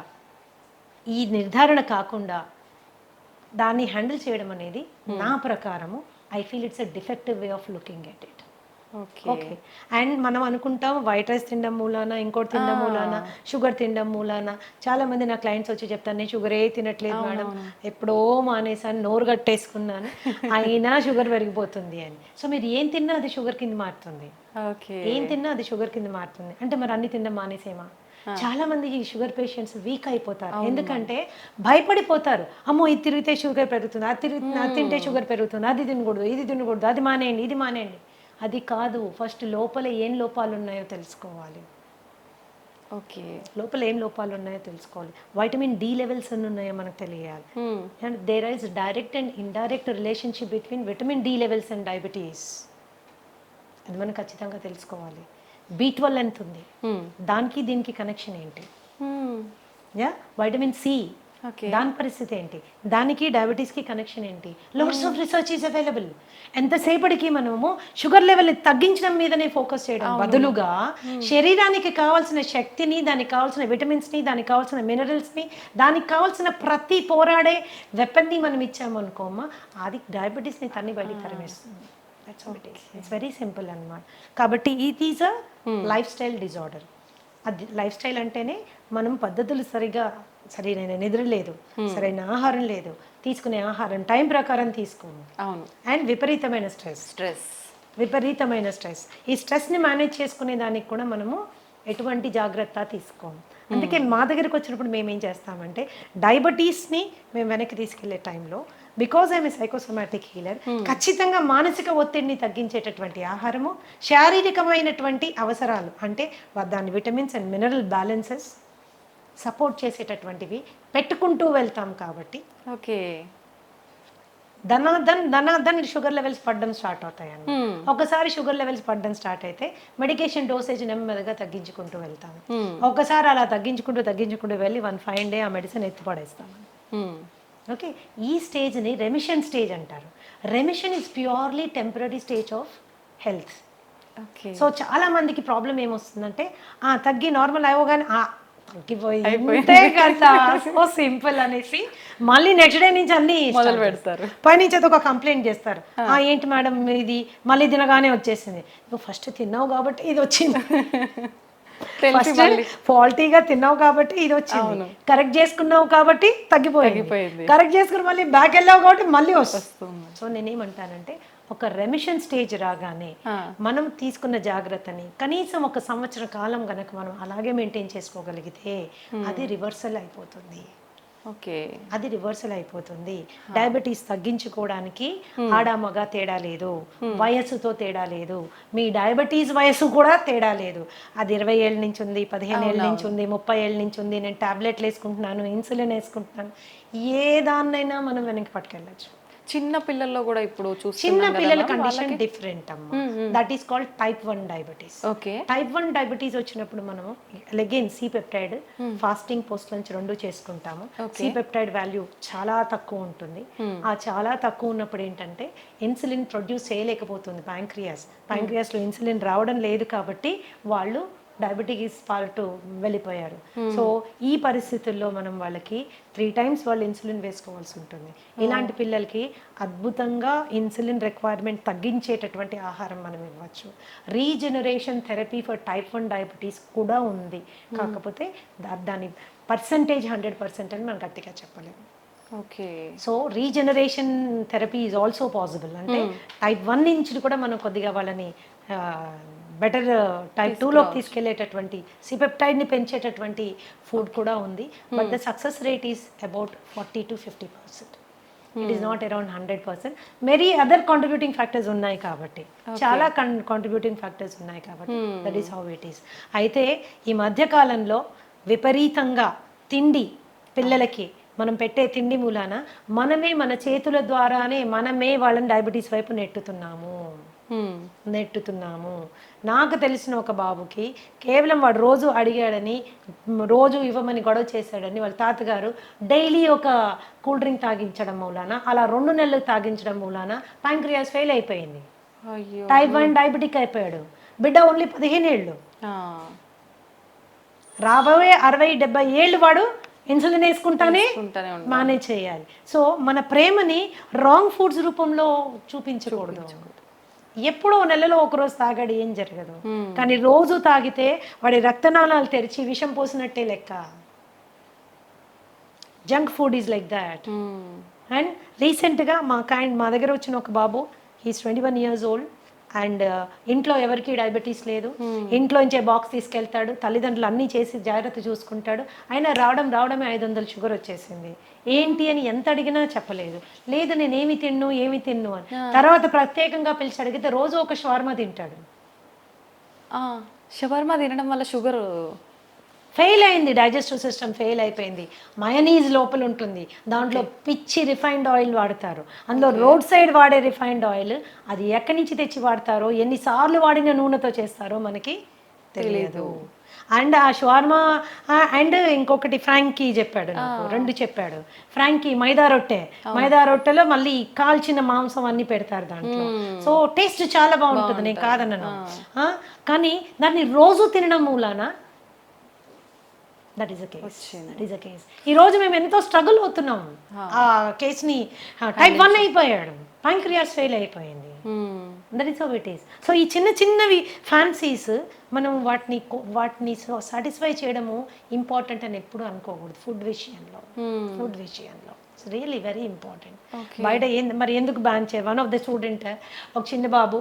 ఈ నిర్ధారణ కాకుండా దాన్ని హ్యాండిల్ చేయడం అనేది నా ప్రకారము I feel it's a defective way of looking at it. Okay. Okay. And మనం అనుకుంటాం వైట్ రైస్ తినడం మూలాన, ఇంకోటి తినడం మూలాన, షుగర్ తినడం మూలాన. చాలామంది నా క్లయింట్స్ వచ్చి చెప్తాను, నేను షుగరే తినట్లేదు మేడం, ఎప్పుడో మానేసాను, నోరు కట్టేసుకున్నాను, అయినా షుగర్ పెరిగిపోతుంది అని. సో మీరు ఏం తిన్నా అది షుగర్ కింద మారుతుంది, ఓకే. ఏం తిన్నా అది షుగర్ కింద మారుతుంది. అంటే మరి అన్ని తినడం మానేసేమా? చాలా మంది ఈ షుగర్ పేషెంట్స్ వీక్ అయిపోతారు, ఎందుకంటే భయపడిపోతారు. అమ్మో ఇది తిరిగితే షుగర్ పెరుగుతుంది, అది తింటే షుగర్ పెరుగుతుంది, అది తినకూడదు, ఇది తినకూడదు, అది మానేయండి, ఇది మానేయండి. అది కాదు, ఫస్ట్ లోపల ఏం లోపాలు ఉన్నాయో తెలుసుకోవాలి. ఓకే. లోపల ఏం లోపాలు ఉన్నాయో తెలుసుకోవాలి. వైటమిన్ డి లెవెల్స్ ఎన్ని ఉన్నాయో మనకు తెలియాలి. And there is direct and indirect relationship between vitamin D levels and diabetes. అది మనం ఖచ్చితంగా తెలుసుకోవాలి. B12 ఎంత ఉంది, దానికి దీనికి కనెక్షన్ ఏంటి? Yeah, vitamin C, okay. దాని పరిస్థితి ఏంటి, దానికి డయాబెటీస్కి కనెక్షన్ ఏంటి? Lots of research is available. ఎంతసేపటికి మనము షుగర్ లెవెల్ తగ్గించడం మీదనే ఫోకస్ చేయడం బదులుగా శరీరానికి కావాల్సిన శక్తిని, దానికి కావాల్సిన విటమిన్స్ని, దానికి కావాల్సిన మినరల్స్ని, దానికి కావాల్సిన ప్రతి పోరాడే వెపన్ని మనం ఇచ్చాము అనుకోమా, అది డయాబెటీస్ని తన్ని బయటికి తరిమేస్తుంది. ఇట్స్ వెరీ సింపుల్ అన్నమాట. కాబట్టి it is a life style disorder. అది లైఫ్ స్టైల్ అంటేనే మనం పద్ధతులు సరైన నిద్ర లేదు, సరైన ఆహారం లేదు, తీసుకునే ఆహారం టైం ప్రకారం తీసుకోము, అవును, అండ్ విపరీతమైన స్ట్రెస్. ఈ స్ట్రెస్ని మేనేజ్ చేసుకునే దానికి కూడా మనము ఎటువంటి జాగ్రత్త తీసుకోము. అందుకే మా దగ్గరికి వచ్చినప్పుడు మేము ఏం చేస్తామంటే డయాబెటీస్ని మేము వెనక్కి తీసుకెళ్లే టైంలో, because I'm a psychosomatic healer, ఖచ్చితంగా మానసిక ఒత్తిడిని తగ్గించేటటువంటి ఆహారము, శారీరకమైనటువంటి అవసరాలు అంటే దాని vitamins and mineral balances support చేసేటటువంటివి పెట్టుకుంటూ వెళ్తాం. కాబట్టి ఓకే, ధనాధన్ షుగర్ లెవెల్స్ పడడం స్టార్ట్ అవుతాయండి. ఒకసారి షుగర్ లెవెల్స్ పడడం స్టార్ట్ అయితే మెడికేషన్ డోసేజ్ నెమ్మదిగా తగ్గించుకుంటూ వెళ్తాను. ఒకసారి అలా తగ్గించుకుంటూ వెళ్ళి 1 fine day ఆ మెడిసిన్ ఎత్తిపడేస్తాను. ఓకే, ఈ స్టేజ్ని రెమిషన్ స్టేజ్ అంటారు. Remission is purely temporary stage of health. Okay. So చాలా మందికి ప్రాబ్లం ఏమొస్తుందంటే తగ్గి నార్మల్ అవ్వగానే తగ్గిపోయిందే కదా, సో సింపుల్ అనేసి మళ్ళీ నెక్స్ట్ డే నుంచి అన్ని మొదలు పెడతారు. పైనుంచి ఒక కంప్లైంట్ చేస్తారు, ఏంటి మేడం ఇది మళ్ళీ తినగానే వచ్చేసింది. నువ్వు ఫస్ట్ తిన్నావు కాబట్టి ఇది వచ్చింది, ఫస్ట్ ఫాల్టీగా తిన్నావు కాబట్టి ఇది వచ్చింది, కరెక్ట్ చేసుకున్నావు కాబట్టి తగ్గిపోయింది, కరెక్ట్ చేసుకుని మళ్ళీ బ్యాక్ వెళ్ళావు కాబట్టి మళ్ళీ వస్తుంది. సో నేనేమంటానంటే ఒక రెమిషన్ స్టేజ్ రాగానే మనం తీసుకున్న జాగ్రత్తని కనీసం 1 సంవత్సర కాలం గనక మనం అలాగే మెయింటైన్ చేసుకోగలిగితే అది రివర్సల్ అయిపోతుంది. ఓకే, అది రివర్సల్ అయిపోతుంది. డయాబెటీస్ తగ్గించుకోవడానికి ఆడ మగ తేడా లేదు, వయస్సుతో తేడా లేదు, మీ డయాబెటీస్ వయస్సు కూడా తేడా లేదు. అది 20 ఏళ్ళ నుంచి ఉంది, 15 ఏళ్ళ నుంచి ఉంది, 30 ఏళ్ళ నుంచి ఉంది, నేను టాబ్లెట్లు వేసుకుంటున్నాను, ఇన్సులిన్ వేసుకుంటున్నాను, ఏ దాన్నైనా మనం వెనక్కి పట్టుకెళ్ళచ్చు. చిన్న పిల్లల్లో కూడా ఇప్పుడు చిన్న పిల్లల కండిషన్ డిఫరెంట్ అమ్మా. That is called type 1 diabetes. Okay, type 1 diabetes వచ్చినప్పుడు మనము again C peptide fasting post lunch 2 చేసుకుంటాము. సి పెప్టైడ్ వాల్యూ చాలా తక్కువ ఉంటుంది. ఆ చాలా తక్కువ ఉన్నప్పుడు ఏంటంటే ఇన్సులిన్ ప్రొడ్యూస్ చేయలేకపోతుంది ప్యాంక్రియాస్ లో ఇన్సులిన్ రావడం లేదు కాబట్టి వాళ్ళు డయాబెటీస్ పార్ట్ వెళ్ళిపోయారు. సో ఈ పరిస్థితుల్లో మనం వాళ్ళకి 3 times వాళ్ళు ఇన్సులిన్ వేసుకోవాల్సి ఉంటుంది. ఇలాంటి పిల్లలకి అద్భుతంగా ఇన్సులిన్ రిక్వైర్మెంట్ తగ్గించేటటువంటి ఆహారం మనం ఇవ్వచ్చు. Regeneration therapy for type 1 diabetes కూడా ఉంది, కాకపోతే దాని పర్సంటేజ్ 100% అని మనం గట్టిగా చెప్పలేము. Okay, so regeneration therapy is also possible. అంటే టైప్ 1 నుంచి కూడా మనం కొద్దిగా వాళ్ళని బెటర్ టైప్ 2లోకి తీసుకెళ్లేటటువంటి సిపెప్టైడ్ని పెంచేటటువంటి ఫుడ్ కూడా ఉంది. But the success rate is about 40 to 50%. It is not around 100%. Many other contributing factors ఉన్నాయి కాబట్టి, చాలా కాంట్రిబ్యూటింగ్ ఫ్యాక్టర్స్ ఉన్నాయి కాబట్టి that is how it is. అయితే ఈ మధ్యకాలంలో విపరీతంగా తిండి పిల్లలకి మనం పెట్టే తిండి మూలాన మనమే మన చేతుల ద్వారానే మనమే వాళ్ళని డయాబెటీస్ వైపు నెట్టుతున్నాము. నాకు తెలిసిన ఒక బాబుకి కేవలం వాడు రోజు అడిగాడని, రోజు ఇవ్వమని గొడవ చేశాడని వాళ్ళ తాతగారు డైలీ ఒక కూల్ డ్రింక్ తాగించడం మూలాన, అలా 2 నెలలు తాగించడం మూలాన ప్యాంక్రియాస్ ఫెయిల్ అయిపోయింది. టైప్ 1 డయాబెటిక్ అయిపోయాడు. బిడ్డ ఓన్లీ 15 ఏళ్ళు. రాబోయే 60-70 ఏళ్ళు వాడు ఇన్సులిన్ వేసుకుంటానే మేనేజ్ చేయాలి. సో మన ప్రేమని రాంగ్ ఫుడ్స్ రూపంలో చూపించకూడదు. ఎప్పుడో నెలలో ఒకరోజు తాగాడు ఏం జరగదు, కానీ రోజు తాగితే వాడి రక్తనాళాలు తెరిచి విషం పోసినట్టే లెక్క. Junk food is like that. And రీసెంట్గా మా దగ్గర వచ్చిన ఒక బాబు, హీస్ 21 years old, అండ్ ఇంట్లో ఎవరికి డయాబెటీస్ లేదు, ఇంట్లోంచే బాక్స్ తీసుకెళ్తాడు, తల్లిదండ్రులు అన్నీ చేసి జాగ్రత్త చూసుకుంటాడు, అయినా రావడమే 500 షుగర్ వచ్చేసింది. ఏంటి అని ఎంత అడిగినా చెప్పలేదు, లేదు నేను ఏమి తిన్ను అని. తర్వాత ప్రత్యేకంగా పిలిచి అడిగితే రోజు ఒక షవర్మా తింటాడు. షవర్మా తినడం వల్ల షుగర్ ఫెయిల్ అయింది, డైజెస్టివ్ సిస్టమ్ ఫెయిల్ అయిపోయింది. మయోనీస్ లోపల ఉంటుంది, దాంట్లో పిచ్చి రిఫైన్డ్ ఆయిల్ వాడతారు, అందులో రోడ్ సైడ్ వాడే రిఫైన్డ్ ఆయిల్, అది ఎక్కడి నుంచి తెచ్చి వాడతారో, ఎన్నిసార్లు వాడిన నూనెతో చేస్తారో మనకి తెలియదు. అండ్ ఆ షవర్మా అండ్ ఇంకొకటి ఫ్రాంకీ చెప్పాడు నాకు, 2 చెప్పాడు. ఫ్రాంకీ మైదా రొట్టెలో మళ్ళీ కాల్చిన మాంసం అన్ని పెడతారు దాంట్లో. సో టేస్ట్ చాలా బాగుంటుంది, నేను కాదన్నాను, కానీ దాన్ని రోజు తినడం మూలాన దట్ ఈస్ అ కేస్. ఈ రోజు మేము ఎంతో స్ట్రగుల్ అవుతున్నాం. ఆ కేసుని type 1 అయిపోయాడు, ప్యాంక్రియాస్ ఫెయిల్ అయిపోయింది. That is how it is. So ఈ చిన్నవి ఫ్యాన్సీస్ మనం వాటిని సాటిస్ఫై చేయడము ఇంపార్టెంట్ అని ఎప్పుడు అనుకోకూడదు. ఫుడ్ విషయంలో ఇట్స్ రియల్లీ వెరీ ఇంపార్టెంట్. బయట మరి ఎందుకు బ్యాన్ చేయ, వన్ ఆఫ్ ద స్టూడెంట్, ఒక చిన్న బాబు,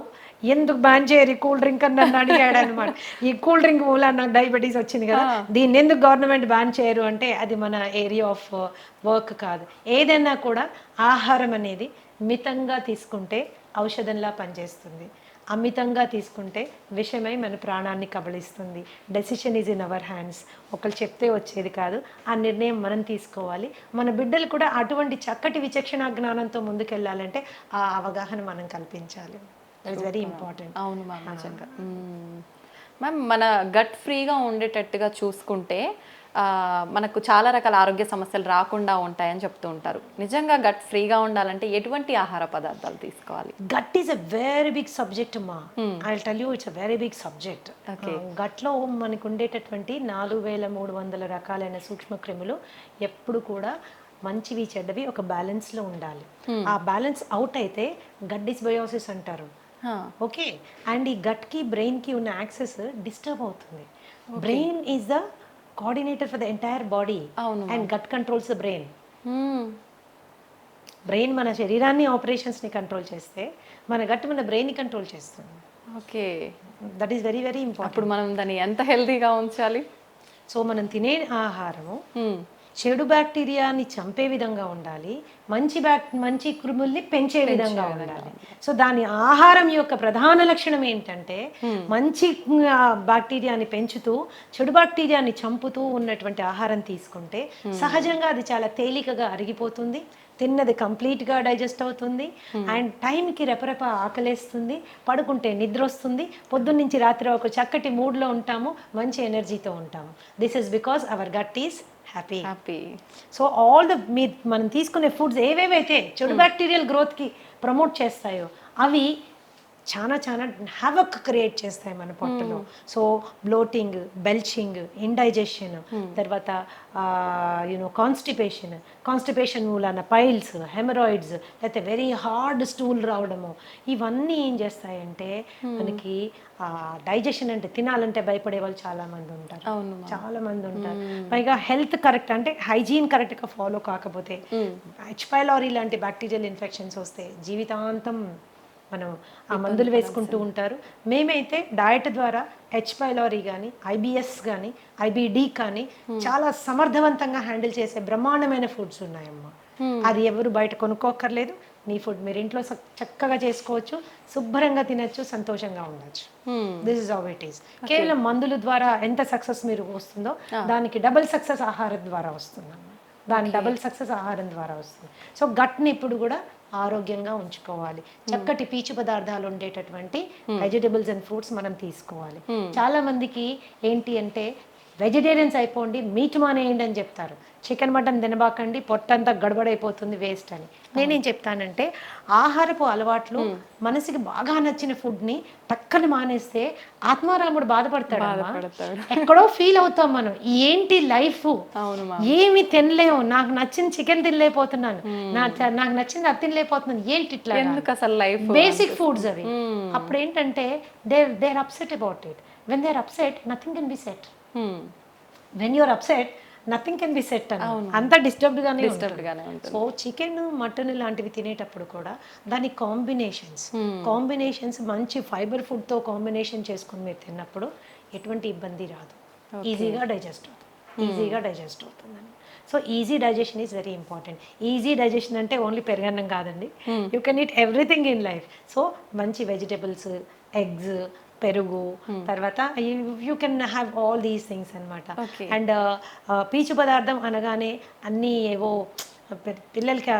ఎందుకు బ్యాన్ చేయరు ఈ కూల్ డ్రింక్ అని నన్ను అడిగాడు అనమాట. ఈ కూల్ డ్రింక్ మూల నాకు డయాబెటీస్ వచ్చింది కదా, దీన్ని ఎందుకు గవర్నమెంట్ బ్యాన్ చేయరు అంటే అది మన ఏరియా ఆఫ్ వర్క్ కాదు. ఏదైనా కూడా ఆహారం అనేది మితంగా తీసుకుంటే ఔషధంలా పనిచేస్తుంది, అమితంగా తీసుకుంటే విషమై మన ప్రాణాన్ని కబళిస్తుంది. Decision is in our hands. ఒకళ్ళు చెప్తే వచ్చేది కాదు, ఆ నిర్ణయం మనం తీసుకోవాలి. మన బిడ్డలు కూడా అటువంటి చక్కటి విచక్షణ జ్ఞానంతో ముందుకెళ్ళాలంటే ఆ అవగాహన మనం కల్పించాలి. That is very important. అవును మ్యామ్, నిజంగా. మ్యామ్, మన గట్ ఫ్రీగా ఉండేటట్టుగా చూసుకుంటే మనకు చాలా రకాల ఆరోగ్య సమస్యలు రాకుండా ఉంటాయని చెప్తూ ఉంటారు. నిజంగా గట్ ఫ్రీగా ఉండాలంటే ఎటువంటి ఆహార పదార్థాలు తీసుకోవాలి? Gut is a very big subject అమ్మా. I will tell you, it's a very big subject. గట్లో మనకు ఉండేటటువంటి 4300 రకాలైన సూక్ష్మ క్రిములు ఎప్పుడు కూడా మంచివి చెడ్డవి ఒక బ్యాలెన్స్లో ఉండాలి. ఆ బ్యాలెన్స్ అవుట్ అయితే గట్ డిస్బయోసిస్ అంటారు. ఓకే, అండ్ ఈ గట్కి బ్రెయిన్కి ఉన్న యాక్సెస్ డిస్టర్బ్ అవుతుంది. Brain is the coordinator for the entire body and gut controls the brain. Brain మన శరీరాన్ని ఆపరేషన్స్ని కంట్రోల్ చేస్తే మన గట్ మన బ్రెయిన్ని కంట్రోల్ చేస్తుంది. Okay, that is very very important. అప్పుడు మనం దాన్ని ఎంత హెల్తీగా ఉంచాలి? సో మనం తినే ఆహారము చెడు బ్యాక్టీరియాని చంపే విధంగా ఉండాలి, మంచి క్రిముల్ని పెంచే విధంగా ఉండాలి. సో దాని ఆహారం యొక్క ప్రధాన లక్షణం ఏంటంటే మంచి బ్యాక్టీరియాని పెంచుతూ చెడు బ్యాక్టీరియాని చంపుతూ ఉన్నటువంటి ఆహారం తీసుకుంటే సహజంగా అది చాలా తేలికగా అరిగిపోతుంది, తిన్నది కంప్లీట్గా డైజెస్ట్ అవుతుంది, అండ్ టైంకి రెపరెప ఆకలేస్తుంది, పడుకుంటే నిద్ర వస్తుంది, పొద్దున్న నుంచి రాత్రి ఒక చక్కటి మూడ్లో ఉంటాము, మంచి ఎనర్జీతో ఉంటాము. This is because our gut is happy. So all the మనం తీసుకునే ఫుడ్స్ ఏవేవైతే చెడు బ్యాక్టీరియల్ గ్రోత్కి ప్రమోట్ చేస్తాయో అవి చాలా హ్యావక్ క్రియేట్ చేస్తాయి మన పొట్టలో. సో బ్లోటింగ్, బెల్చింగ్, ఇండైజెషన్, తర్వాత కాన్స్టిపేషన్ మూలాన పైల్స్, హెమరాయిడ్స్, లేకపోతే వెరీ హార్డ్ స్టూల్ రావడము, ఇవన్నీ ఏం చేస్తాయంటే మనకి డైజెషన్ అంటే తినాలంటే భయపడే వాళ్ళు చాలా మంది ఉంటారు. పైగా హెల్త్ కరెక్ట్ అంటే హైజీన్ కరెక్ట్గా ఫాలో కాకపోతే హెచ్ పైలోరీ లాంటి బ్యాక్టీరియల్ ఇన్ఫెక్షన్స్ వస్తే జీవితాంతం మనం ఆ మందులు వేసుకుంటూ ఉంటారు. మేమైతే డయట్ ద్వారా హెచ్ పైలోరీ కానీ, ఐబిఎస్ కానీ, ఐబిడి కానీ చాలా సమర్థవంతంగా హ్యాండిల్ చేసే బ్రహ్మాండమైన ఫుడ్స్ ఉన్నాయమ్మా. అది ఎవరు బయట కొనుక్కోక్కర్లేదు, మీ ఫుడ్ మీరు ఇంట్లో చక్కగా చేసుకోవచ్చు, శుభ్రంగా తినచ్చు, సంతోషంగా ఉండొచ్చు. This is how it is. కేవలం మందుల ద్వారా ఎంత సక్సెస్ మీరు వస్తుందో దానికి డబుల్ సక్సెస్ ఆహారం ద్వారా వస్తుందమ్మా. డబుల్ సక్సెస్ ఆహారం ద్వారా వస్తుంది. సో గట్ని ఇప్పుడు కూడా ఆరోగ్యంగా ఉంచుకోవాలి. చక్కటి పీచు పదార్థాలు ఉండేటటువంటి వెజిటబుల్స్ అండ్ ఫ్రూట్స్ మనం తీసుకోవాలి. చాలా మందికి ఏంటి అంటే వెజిటేరియన్స్ అయిపోండి, మీట్ మానేయండి అని చెప్తారు. చికెన్ మటన్ తినబాకండి, పొట్టంతా గడబడైపోతుంది, వేస్ట్ అని. నేనేం చెప్తానంటే ఆహారపు అలవాట్లు మనసుకి బాగా నచ్చిన ఫుడ్ని టక్కని మానేస్తే ఆత్మారాముడు బాధపడతాడు. ఎక్కడో ఫీల్ అవుతాం మనం, ఏంటి లైఫ్, ఏమి తినలేము, నాకు నచ్చిన చికెన్ తినలేకపోతున్నాను, నాకు నచ్చింది అది తినలేకపోతున్నాను, ఏంటి ఇట్లా, ఎందుకు అసలు లైఫ్, బేసిక్ ఫుడ్స్ అవి. అప్పుడు ఏంటంటే they are upset about it. When they are upset nothing can be set. When you're upset nothing can be set అని, అంత డిస్టర్బ్డ్గానే ఉంటుంది. సో చికెన్ మటన్ లాంటివి తినేటప్పుడు కూడా దాని కాంబినేషన్స్ మంచి ఫైబర్ ఫుడ్తో కాంబినేషన్ చేసుకుని మీరు తిన్నప్పుడు ఎటువంటి ఇబ్బంది రాదు, ఈజీగా డైజెస్ట్ అవుతుందని. So easy digestion is very important. Easy digestion అంటే ఓన్లీ పెరగన్నం కాదండి, you can eat everything in life. So మంచి వెజిటబుల్స్, ఎగ్స్, పెరుగు, తర్వాత you can have all these things అనమాట. అండ్ పీచు పదార్థం అనగానే అన్నీ ఏవో పిల్లలకి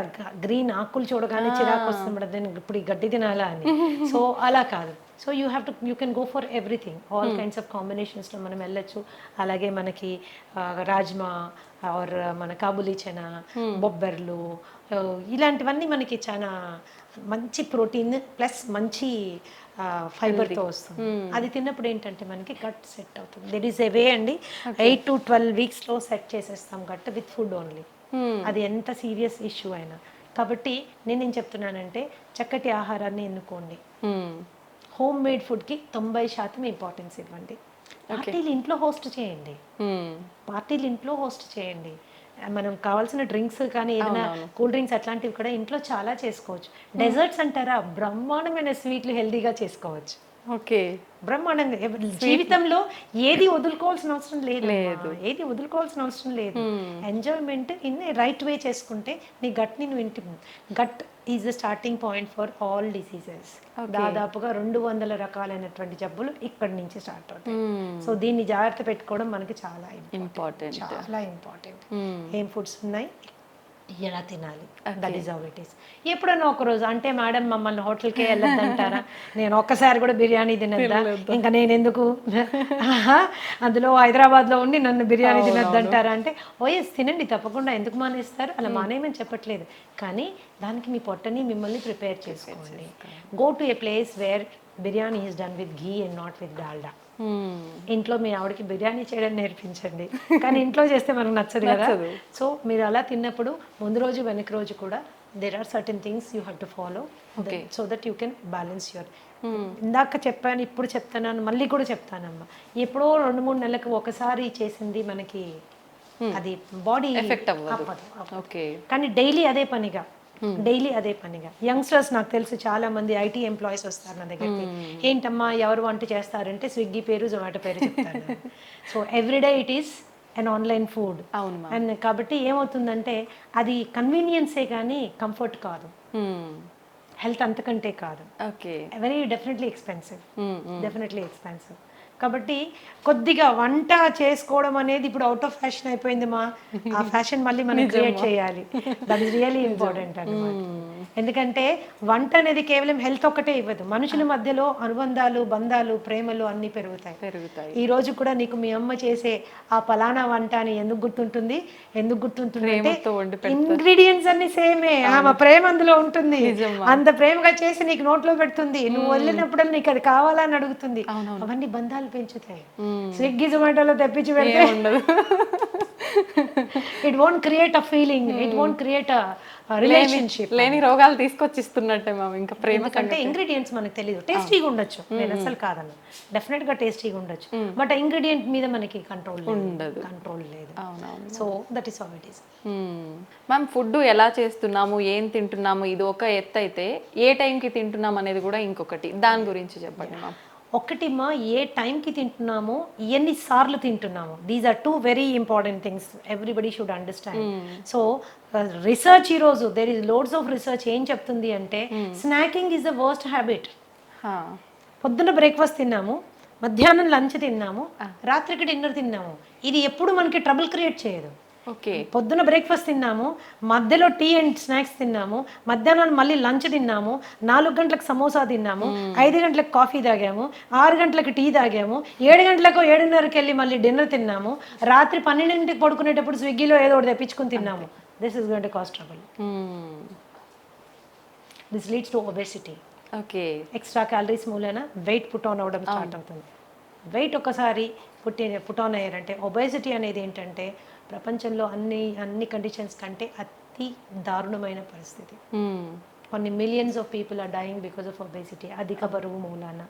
గ్రీన్ ఆకులు చూడగానే చిరాకు వస్తుంది, నేను ఇప్పుడు ఈ గడ్డి తినాలా అని. సో అలా కాదు. So you can go for everything, all kinds of కాంబినేషన్స్లో మనం వెళ్ళొచ్చు. అలాగే మనకి రాజ్మా ఆర్ మన కాబులీ చనా, బొబ్బర్లు, ఇలాంటివన్నీ మనకి చాలా మంచి ప్రోటీన్ ప్లస్ మంచి ఫైబర్తో వస్తుంది. అది తిన్నప్పుడు ఏంటంటే మనకి గట్ సెట్ అవుతుంది. దెర్ ఈస్ ఎ వే అండి, 8 to 12 వీక్స్లో సెట్ చేసేస్తాం గట్ విత్ ఫుడ్ ఓన్లీ. అది ఎంత సీరియస్ ఇష్యూ అయినా. కాబట్టి నేనేం చెప్తున్నానంటే చక్కటి ఆహారాన్ని ఎన్నుకోండి. హోమ్ మేడ్ ఫుడ్కి 90% ఇంపార్టెన్స్ ఇవ్వండి. పార్టీలు ఇంట్లో హోస్ట్ చేయండి. మనం కావాల్సిన డ్రింక్స్ కానీ ఏదైనా కూల్ డ్రింక్స్ అట్లాంటివి కూడా ఇంట్లో చాలా చేసుకోవచ్చు. డెజర్ట్స్ అంటారా, బ్రహ్మాండమైన స్వీట్లు హెల్దీగా చేసుకోవచ్చు. ఓకే, బ్రహ్మాండంగా. జీవితంలో ఏది వదులుకోవాల్సిన అవసరం లేదు, ఎంజాయ్మెంట్ ఇన్ రైట్ వే చేసుకుంటే నీ గట్ని నువ్వు gut is the starting point for all diseases. దాదాపుగా 200 రకాలైనటువంటి జబ్బులు ఇక్కడి నుంచి స్టార్ట్ అవుతాయి. సో దీన్ని జాగ్రత్త పెట్టుకోవడం మనకి చాలా ఇంపార్టెంట్. ఏం ఫుడ్స్ ఉన్నాయి, ఎలా తినాలి, that is how it is. ఎప్పుడన్నా ఒకరోజు అంటే మేడం మమ్మల్ని హోటల్కే వెళ్ళొద్దంటారా, నేను ఒక్కసారి కూడా బిర్యానీ తినద్దా, ఇంకా నేను ఎందుకు అందులో హైదరాబాద్లో ఉండి నన్ను బిర్యానీ తినద్దంటారా అంటే, ఓఎస్ తినండి తప్పకుండా, ఎందుకు మానేస్తారు, అలా మానేయమని చెప్పట్లేదు. కానీ దానికి మీ పొట్టని మిమ్మల్ని ప్రిపేర్ చేసుకోండి. Go to A place where biryani is done with ghee and not with Dalda. ఇంట్లో మీ ఆవిడకి బిర్యానీ చేయడం నేర్పించండి, కానీ ఇంట్లో చేస్తే మనకు నచ్చదు కదా. సో మీరు అలా తిన్నప్పుడు ముందు రోజు వెనక రోజు కూడా there are certain things you have to follow so that you can balance your. ఇందాక చెప్పాను, ఇప్పుడు చెప్తాను, మళ్ళీ కూడా చెప్తానమ్మా, ఎప్పుడో 2-3 నెలలకు ఒకసారి చేసింది మనకి అది బాడీ ఎఫెక్ట్ అవ్వదు. కానీ డైలీ అదే పనిగా యంగ్స్టర్స్, నాకు తెలుసు చాలా మంది ఐటీ ఎంప్లాయీస్ వస్తారు నా దగ్గరికి, ఏంటమ్మా ఎవరు వంట చేస్తారంటే స్విగ్గీ పేరు, జొమాటో పేరు చెప్తాను. So everyday it is and online food. And కాబట్టి ఏమవుతుందంటే అది కన్వీనియన్సే కానీ కంఫర్ట్ కాదు, హెల్త్ అంతకంటే కాదు. Very definitely expensive. కాబట్టి కొద్దిగా వంట చేసుకోవడం అనేది ఇప్పుడు అవుట్ ఆఫ్ ఫ్యాషన్ అయిపోయింది మా, ఆ ఫ్యాషన్ మళ్ళీ మనం క్రియేట్ చేయాలి. దట్ ఈస్ రియల్లీ ఇంపార్టెంట్ అన్నమాట. ఎందుకంటే వంట అనేది కేవలం హెల్త్ ఒక్కటే ఇవ్వదు, మనుషుల మధ్యలో అనుబంధాలు, బంధాలు, ప్రేమలు అన్నీ పెరుగుతాయి. ఈ రోజు కూడా నీకు మీ అమ్మ చేసే ఆ పలానా వంట అని ఎందుకు గుర్తుంటుంది అంటే ఇంగ్రీడియంట్స్ అన్ని సేమే, ఆమె ప్రేమ అందులో ఉంటుంది, అంత ప్రేమగా చేసి నీకు నోట్లో పెడుతుంది, నువ్వు వెళ్ళినప్పుడు నీకు అది కావాలని అడుగుతుంది. అవన్నీ బంధాలు పెంచుతాయి. స్విగ్గీ జొమాటోలో తెప్పించి పెడితే it won't create a feeling, it won't create a relationship. లేని రోగాలు తీసుకొచ్చిస్తున్నట్టే ఇంకా ప్రేమ. ఎందుకంటే ఇంగ్రీడియంట్స్ మనకు తెలియదు. టేస్టీగా ఉండొచ్చు, నేను అసలు కాదన్న, డెఫినెట్ గా టేస్టీగా ఉండొచ్చు, బట్ ఇంగ్రీడియంట్ మీద మనకి కంట్రోల్ లేదు. So that is how it is. Ma'am, food ఎలా చేస్తున్నాము, ఏం తింటున్నాము, ఇది ఒక ఎత్తు అయితే ఏ టైంకి తింటున్నాం అనేది కూడా ఇంకొకటి, దాని గురించి చెప్పండి మ్యామ్. ఒకటి మా, ఏ టైంకి తింటున్నాము, ఎన్నిసార్లు తింటున్నాము, these are 2 very important things everybody should understand. So research ఈరోజు there is loads of research ఏం చెప్తుంది అంటే snacking is the worst habit. పొద్దున్న బ్రేక్ఫాస్ట్ తిన్నాము, మధ్యాహ్నం లంచ్ తిన్నాము, రాత్రికి డిన్నర్ తిన్నాము, ఇది ఎప్పుడు మనకి ట్రబుల్ క్రియేట్ చేయదు. ఓకే. పొద్దున బ్రేక్ఫాస్ట్ తిన్నాము, మధ్యలో టీ అండ్ స్నాక్స్ తిన్నాము, మధ్యాహ్నం మళ్ళీ లంచ్ తిన్నాము, 4 గంటలకు సమోసా తిన్నాము, 5 గంటలకు కాఫీ తాగాము, 6 గంటలకు టీ తాగాము, 7 గంటలకు 7:30కి వెళ్ళి మళ్ళీ డిన్నర్ తిన్నాము, రాత్రి 12ంటికి పడుకునేటప్పుడు స్విగ్గీలో ఏదో ఒకటి తెప్పించుకుని తిన్నాము. This is going to cost trouble. This leads to obesity. Okay. Extra calories మూలన వెయిట్ పుట్ ఆన్ అవ్వడం స్టార్ట్ అవుతుంది. వెయిట్ ఒకసారి పుట్ ఆన్ అయ్యారంటే ఒబెసిటీ అనేది ఏంటంటే ప్రపంచంలో అన్ని కండిషన్స్ కంటే అతి దారుణమైన పరిస్థితి. కొన్ని millions of people are dying because of obesity, అధిక బరువు మూలాన.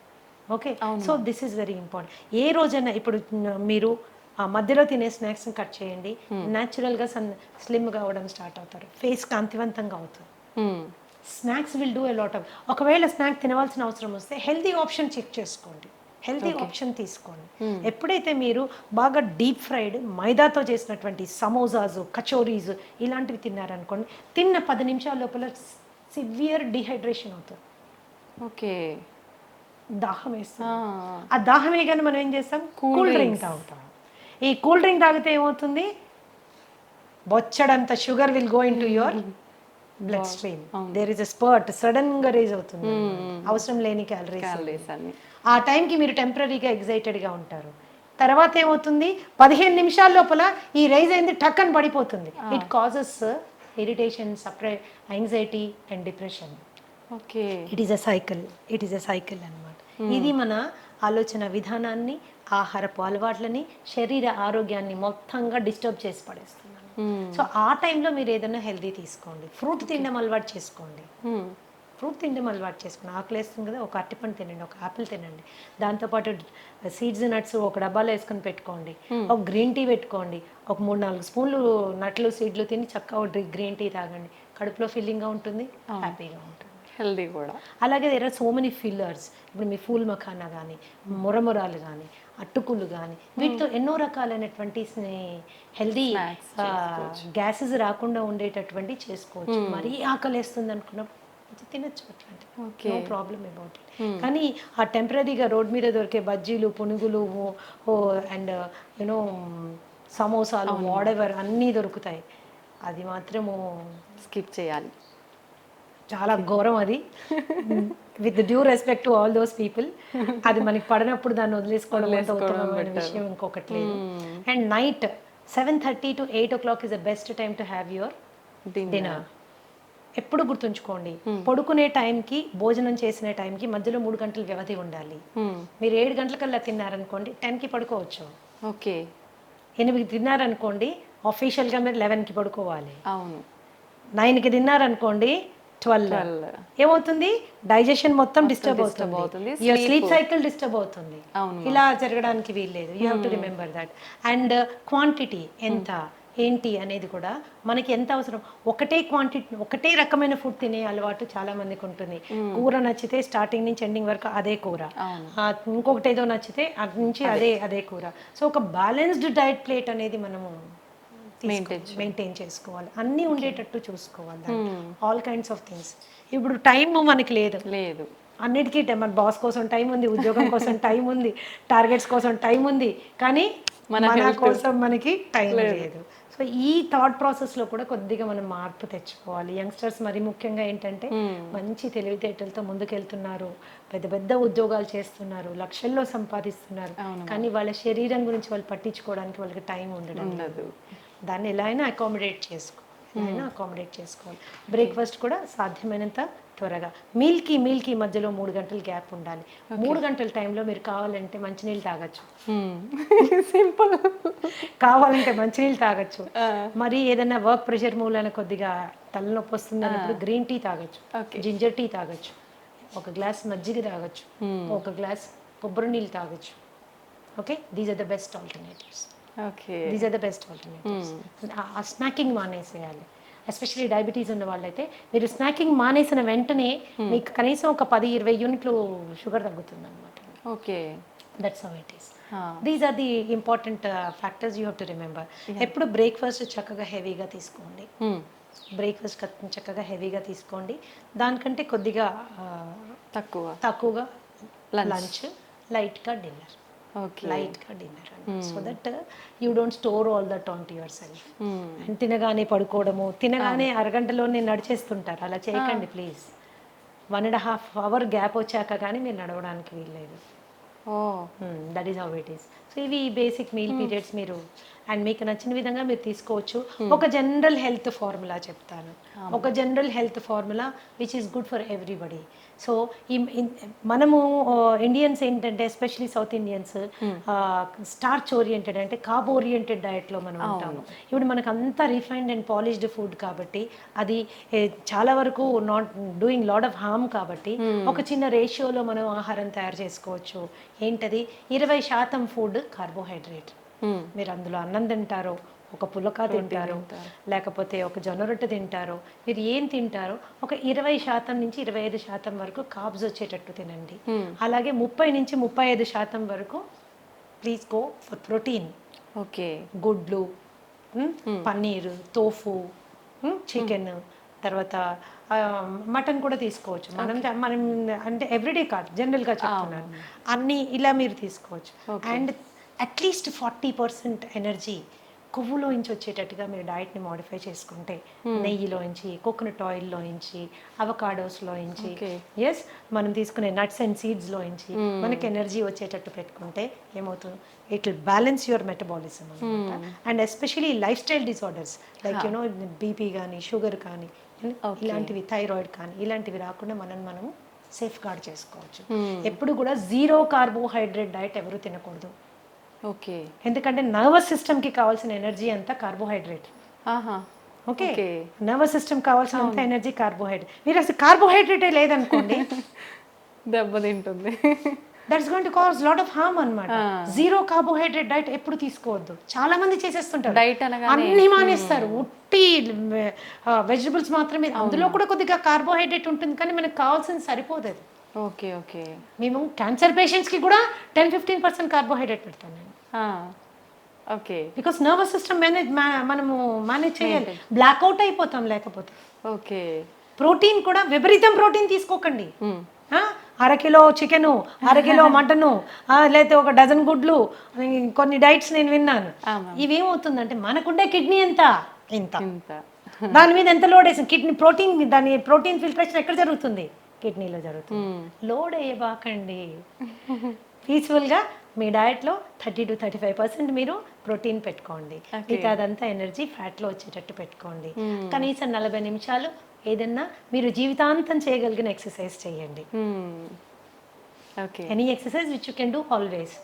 Okay, so this is very important. ఏ రోజైనా ఇప్పుడు మీరు ఆ మధ్యలో తినే స్నాక్స్ని కట్ చేయండి, న్యాచురల్గా స్లిమ్గా అవ్వడం స్టార్ట్ అవుతారు, ఫేస్ కాంతివంతంగా అవుతుంది. Snacks will do a lot of. ఒకవేళ స్నాక్ తినవలసిన అవసరం వస్తే హెల్తీ ఆప్షన్ చెక్ చేసుకోండి, హెల్తీ ఆప్షన్ తీసుకోండి. ఎప్పుడైతే మీరు బాగా డీప్ ఫ్రైడ్ మైదాతో చేసినటువంటి సమోసాస్, కచోరీస్ ఇలాంటివి తిన్నారనుకోండి, తిన్న 10 నిమిషాల లోపల సివియర్ డిహైడ్రేషన్ అవుతుంది. ఓకే. దాహం వేస్తుంది. ఆ దాహం వేయగానే మనం ఏం చేస్తాం? కూల్ డ్రింక్ తాగుతాం. ఈ కూల్ డ్రింక్ తాగితే ఏమవుతుంది? బొచ్చడంత sugar will go into your bloodstream. There is a spurt, sudden గా రేజ్ అవుతుంది, అవసరం లేని క్యాలరీస్. ఆ టైంకి మీరు టెంపరీగా ఎగ్జైటెడ్గా ఉంటారు. తర్వాత ఏమవుతుంది? 15 నిమిషాల లోపల ఈ రైజ్ అయింది టక్కని పడిపోతుంది. It causes irritation, anxiety and depression. Okay. It is a cycle అన్నమాట. ఇది మన ఆలోచన విధానాన్ని, ఆహారపు అలవాట్లని, శరీర ఆరోగ్యాన్ని మొత్తంగా డిస్టర్బ్ చేసి పడేస్తున్నాను. సో ఆ టైంలో మీరు ఏదైనా హెల్దీ తీసుకోండి, ఫ్రూట్ తినడం అలవాటు చేసుకోండి. ఆకలి వేస్తుంది కదా, ఒక అరటిపండు తినండి, ఒక యాపిల్ తినండి, దాంతోపాటు సీడ్స్ నట్స్ ఒక డబ్బాలో వేసుకొని పెట్టుకోండి, ఒక గ్రీన్ టీ పెట్టుకోండి, ఒక 3-4 స్పూన్లు నట్లు సీడ్లు తిని చక్కగా ఒక గ్రీన్ టీ తాగండి. కడుపులో ఫిల్లింగ్గా ఉంటుంది, హ్యాపీగా ఉంటుంది, హెల్దీ కూడా. అలాగే there are so many fillers. ఇప్పుడు మీ ఫూల్ మఖానా కానీ, మురమురాలు కానీ, అట్టుకులు కానీ, వీటితో ఎన్నో రకాలైనటువంటి హెల్దీ గ్యాసెస్ రాకుండా ఉండేటటువంటి చేసుకోవచ్చు. మరీ ఆకలి వేస్తుంది అనుకున్నప్పుడు తినచ్చు, అట్లాంటి నో ప్రాబ్లమ్ అబౌట్ ఇట్. కానీ ఆ టెంపరీగా రోడ్ మీద దొరికే బజ్జీలు, పునుగులు అండ్ యూనో సమోసాలు, వాడెవర్ అన్నీ దొరుకుతాయి, అది మాత్రము స్కిప్ చేయాలి. చాలా ఘోరం అది. With due respect to all those people, అది మనకి పడినప్పుడు దాన్ని వదిలేసుకోవడం అంత ఉత్తమమైన విషయం ఇంకొకటి లేదు. And night 7:30 to 8 o'clock is the best time to have your dinner. ఎప్పుడు గుర్తుంచుకోండి, పడుకునే టైంకి, భోజనం చేసిన టైంకి మధ్యలో 3 గంటల వ్యవధి ఉండాలి. మీరు 7 గంటలకల్లా తిన్నారనుకోండి, 10కి పడుకోవచ్చు. ఓకే. 8కి తిన్నారనుకోండి, ఆఫీషియల్గా మీరు 11కి పడుకోవాలి. అవును. 9కి తిన్నారనుకోండి, 12 ఏమవుతుంది? డైజెషన్ మొత్తం డిస్టర్బ్ అవుతుంది, యువర్ స్లీప్ సైకిల్ డిస్టర్బ్ అవుతుంది. ఇలా జరగడానికి వీల్లేదు. You have to remember that. And quantity ఎంత ఏంటి అనేది కూడా మనకి ఎంత అవసరం. ఒకటే రకమైన ఫుడ్ తినే అలవాటు చాలా మందికి ఉంటుంది. కూర నచ్చితే స్టార్టింగ్ నుంచి ఎండింగ్ వరకు అదే కూర, ఇంకొకటి ఏదో నచ్చితే అటు నుంచి అదే కూర. సో ఒక బ్యాలెన్స్డ్ డైట్ ప్లేట్ అనేది మనము మెయింటైన్ చేసుకోవాలి, అన్నీ ఉండేటట్టు చూసుకోవాలి, ఆల్ కైండ్స్ ఆఫ్ థింగ్స్. ఇప్పుడు టైం మనకి లేదు, అన్నిటికీ మన బాస్ కోసం టైం ఉంది, ఉద్యోగం కోసం టైం ఉంది, టార్గెట్స్ కోసం టైం ఉంది, కానీ మన కోసం మనకి టైం లేదు. సో ఈ థాట్ ప్రాసెస్లో కూడా కొద్దిగా మనం మార్పు తెచ్చుకోవాలి. యంగ్స్టర్స్ మరి ముఖ్యంగా ఏంటంటే మంచి తెలివితేటలతో ముందుకెళ్తున్నారు, పెద్ద పెద్ద ఉద్యోగాలు చేస్తున్నారు, లక్షల్లో సంపాదిస్తున్నారు, కానీ వాళ్ళ శరీరం గురించి వాళ్ళు పట్టించుకోవడానికి వాళ్ళకి టైం ఉండడం లేదు. దాన్ని ఎలా అయినా అకామిడేట్ చేసుకోవాలి. బ్రేక్ఫాస్ట్ కూడా సాధ్యమైనంత త్వరగా, మీల్కి మధ్యలో 3 గంటల గ్యాప్ ఉండాలి. 3 గంటల టైంలో మీరు కావాలంటే మంచినీళ్ళు తాగొచ్చు, సింపుల్. కావాలంటే మంచినీళ్ళు తాగొచ్చు, మరి ఏదైనా వర్క్ ప్రెషర్ మూలన కొద్దిగా తలనొప్పి వస్తుంది అన్నప్పుడు గ్రీన్ టీ తాగొచ్చు, జింజర్ టీ తాగొచ్చు, ఒక గ్లాస్ మజ్జిగ తాగొచ్చు, ఒక గ్లాస్ కొబ్బరి నీళ్ళు తాగొచ్చు. Okay, these are the best alternatives. ఆ స్నాకింగ్ మానేసేయాలి. ఎస్పెషల్లీ డయాబెటీస్ ఉన్న వాళ్ళైతే మీరు స్నాకింగ్ మానేసిన వెంటనే మీకు కనీసం ఒక 10-20 యూనిట్లు షుగర్ తగ్గుతుంది అనమాట. Okay, that's how it is. These are the important factors you have to remember. ఎప్పుడు బ్రేక్ఫాస్ట్ చక్కగా హెవీగా తీసుకోండి, దానికంటే కొద్దిగా తక్కువగా లంచ్, లైట్గా డిన్నర్. ఓకే. లైట్గా dinner so that you don't store all that on to your self. And తినగానే పడుకోవడము, తినగానే అరగంటలోనే నడిచేస్తుంటారు, అలా చేయకండి ప్లీజ్. 1.5 hour గ్యాప్ వచ్చాక కానీ మీరు నడవడానికి వీల్లేదు. Oh that is how it is. So ఇవి బేసిక్ మీల్ పీరియడ్స్ మీరు అండ్ మీకు నచ్చిన విధంగా మీరు తీసుకోవచ్చు. ఒక జనరల్ హెల్త్ ఫార్ములా చెప్తాను, ఒక general health formula which is good for everybody. So మనము ఇండియన్స్ ఏంటంటే especially south Indians starch oriented అంటే కార్బ్ ఓరియంటెడ్ డయట్లో మనం ఉంటాము. ఇప్పుడు మనకు అంతా రిఫైన్డ్ అండ్ పాలిష్డ్ ఫుడ్ కాబట్టి అది చాలా వరకు not doing lot of harm కాబట్టి ఒక చిన్న రేషియోలో మనం ఆహారం తయారు చేసుకోవచ్చు. ఏంటది? 20% ఫుడ్ కార్బోహైడ్రేట్. మీరు అందులో అన్నం తింటారో, ఒక పులక తింటారో, లేకపోతే ఒక జొన్న రొట్టె తింటారో, మీరు ఏం తింటారో ఒక 20% నుంచి 25% వరకు కార్బ్స్ వచ్చేటట్టు తినండి. అలాగే 30 నుంచి 35% వరకు please go for protein. Okay. గుడ్లు, పన్నీరు, తోఫు, చికెన్, తర్వాత మటన్ కూడా తీసుకోవచ్చు. మనం అంటే ఎవ్రీడే కాదు, జనరల్గా చెప్తున్నాను. అన్నీ ఇలా మీరు తీసుకోవచ్చు. అండ్ అట్లీస్ట్ 40% ఎనర్జీ కొవ్వులోంచి వచ్చేటట్టుగా మీరు డైట్ని మోడిఫై చేసుకుంటే, నెయ్యిలోంచి, కోకోనట్ ఆయిల్లోంచి, అవకాడోస్లోంచి, ఎస్ మనం తీసుకునే నట్స్ అండ్ సీడ్స్లోంచి మనకి ఎనర్జీ వచ్చేటట్టు పెట్టుకుంటే ఏమవుతుంది? It will balance your metabolism అనమాట. And especially lifestyle disorders like you know BP కానీ, షుగర్ కానీ, ఇలాంటివి, థైరాయిడ్ కానీ, ఇలాంటివి రాకుండా మనము సేఫ్ గార్డ్ చేసుకోవచ్చు. ఎప్పుడు కూడా 0 కార్బోహైడ్రేట్ డైట్ ఎవరు తినకూడదు. ఓకే. ఎందుకంటే నర్వస్ సిస్టమ్కి కావాల్సిన ఎనర్జీ అంతా కార్బోహైడ్రేట్. ఓకే, నర్వస్ సిస్టమ్ కావాల్సినంత ఎనర్జీ కార్బోహైడ్రేట్. మీరు అసలు కార్బోహైడ్రేటే లేదనుకోండి, దెబ్బతింటుంది. That's going to cause lot of harm అన్నమాట. 0 కార్బోహైడ్రేట్ డైట్ ఎప్పుడు తీసుకోవద్దు. చాలా మంది చేసేస్తుంటారు, డైట్ అనగానే అన్ని మానేస్తారు, ఉట్టి వెజిటబుల్స్ మాత్రమే. అందులో కూడా కొద్దిగా కార్బోహైడ్రేట్ ఉంటుంది, కానీ మనకు కావాల్సింది సరిపోదు అది. ఓకే. ఓకే. మేము క్యాన్సర్ పేషెంట్స్కి కూడా 10-15% కార్బోహైడ్రేట్ పెడతాం నేను. ఓకే. బికాస్ నర్వస్ సిస్టమ్ మనము మేనేజ్ చేయాలి, బ్లాక్అవుట్ అయిపోతాం లేకపోతే. ఓకే. ప్రోటీన్ కూడా విపరీతం ప్రోటీన్ తీసుకోకండి. 1/2 కిలో చికెను, 1/2 కిలో మటను, లేకపోతే ఒక డజన్ గుడ్లు, కొన్ని డైట్స్ నేను విన్నాను. ఇవేమవుతుందంటే మనకుండే కిడ్నీ ఎంత ఇంత, దాని మీద ఎంత లోడ్ వేసింది కిడ్నీ. ప్రోటీన్ ఫిల్ట్రేషన్ ఎక్కడ జరుగుతుంది? కిడ్నీలో జరుగుతుంది. లోడ్ వేయబాకండి. పీస్ఫుల్గా మీ డయట్లో 30-35% మీరు ప్రోటీన్ పెట్టుకోండి. మీకు అదంతా ఎనర్జీ ఫ్యాట్లో వచ్చేటట్టు పెట్టుకోండి. కనీసం 40 నిమిషాలు ఏదన్నా మీరు జీవితాంతం చేయగలిగిన ఎక్సర్సైజ్ చేయండి. Any exercise which you can do always.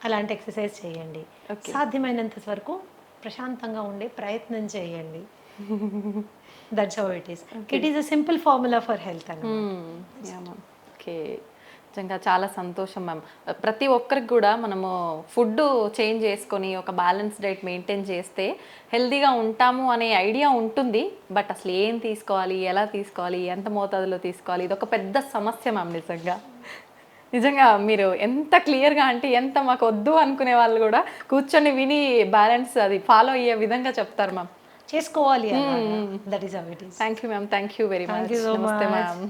అలాంటి ఎక్సర్సైజ్ చేయండి. సాధ్యమైనంత వరకు ప్రశాంతంగా ఉండే ప్రయత్నం చేయండి. That's how it is. It is a simple formula for health. Okay. నిజంగా చాలా సంతోషం మ్యామ్. ప్రతి ఒక్కరికి కూడా మనము ఫుడ్ చేంజ్ చేసుకొని ఒక బ్యాలెన్స్ డైట్ మెయింటైన్ చేస్తే హెల్తీగా ఉంటాము అనే ఐడియా ఉంటుంది. బట్ అసలు ఏం తీసుకోవాలి, ఎలా తీసుకోవాలి, ఎంత మోతాదులో తీసుకోవాలి, ఇది ఒక పెద్ద సమస్య మ్యామ్. నిజంగా మీరు ఎంత క్లియర్గా అంటే ఎంత మాకు వద్దు అనుకునే వాళ్ళు కూడా కూర్చొని విని బ్యాలెన్స్ అది ఫాలో అయ్యే విధంగా చెప్తారు మ్యామ్. చేసుకోవాలి. That is how it is. Thank you ma'am. Thank you very much. నమస్తే మ్యామ్.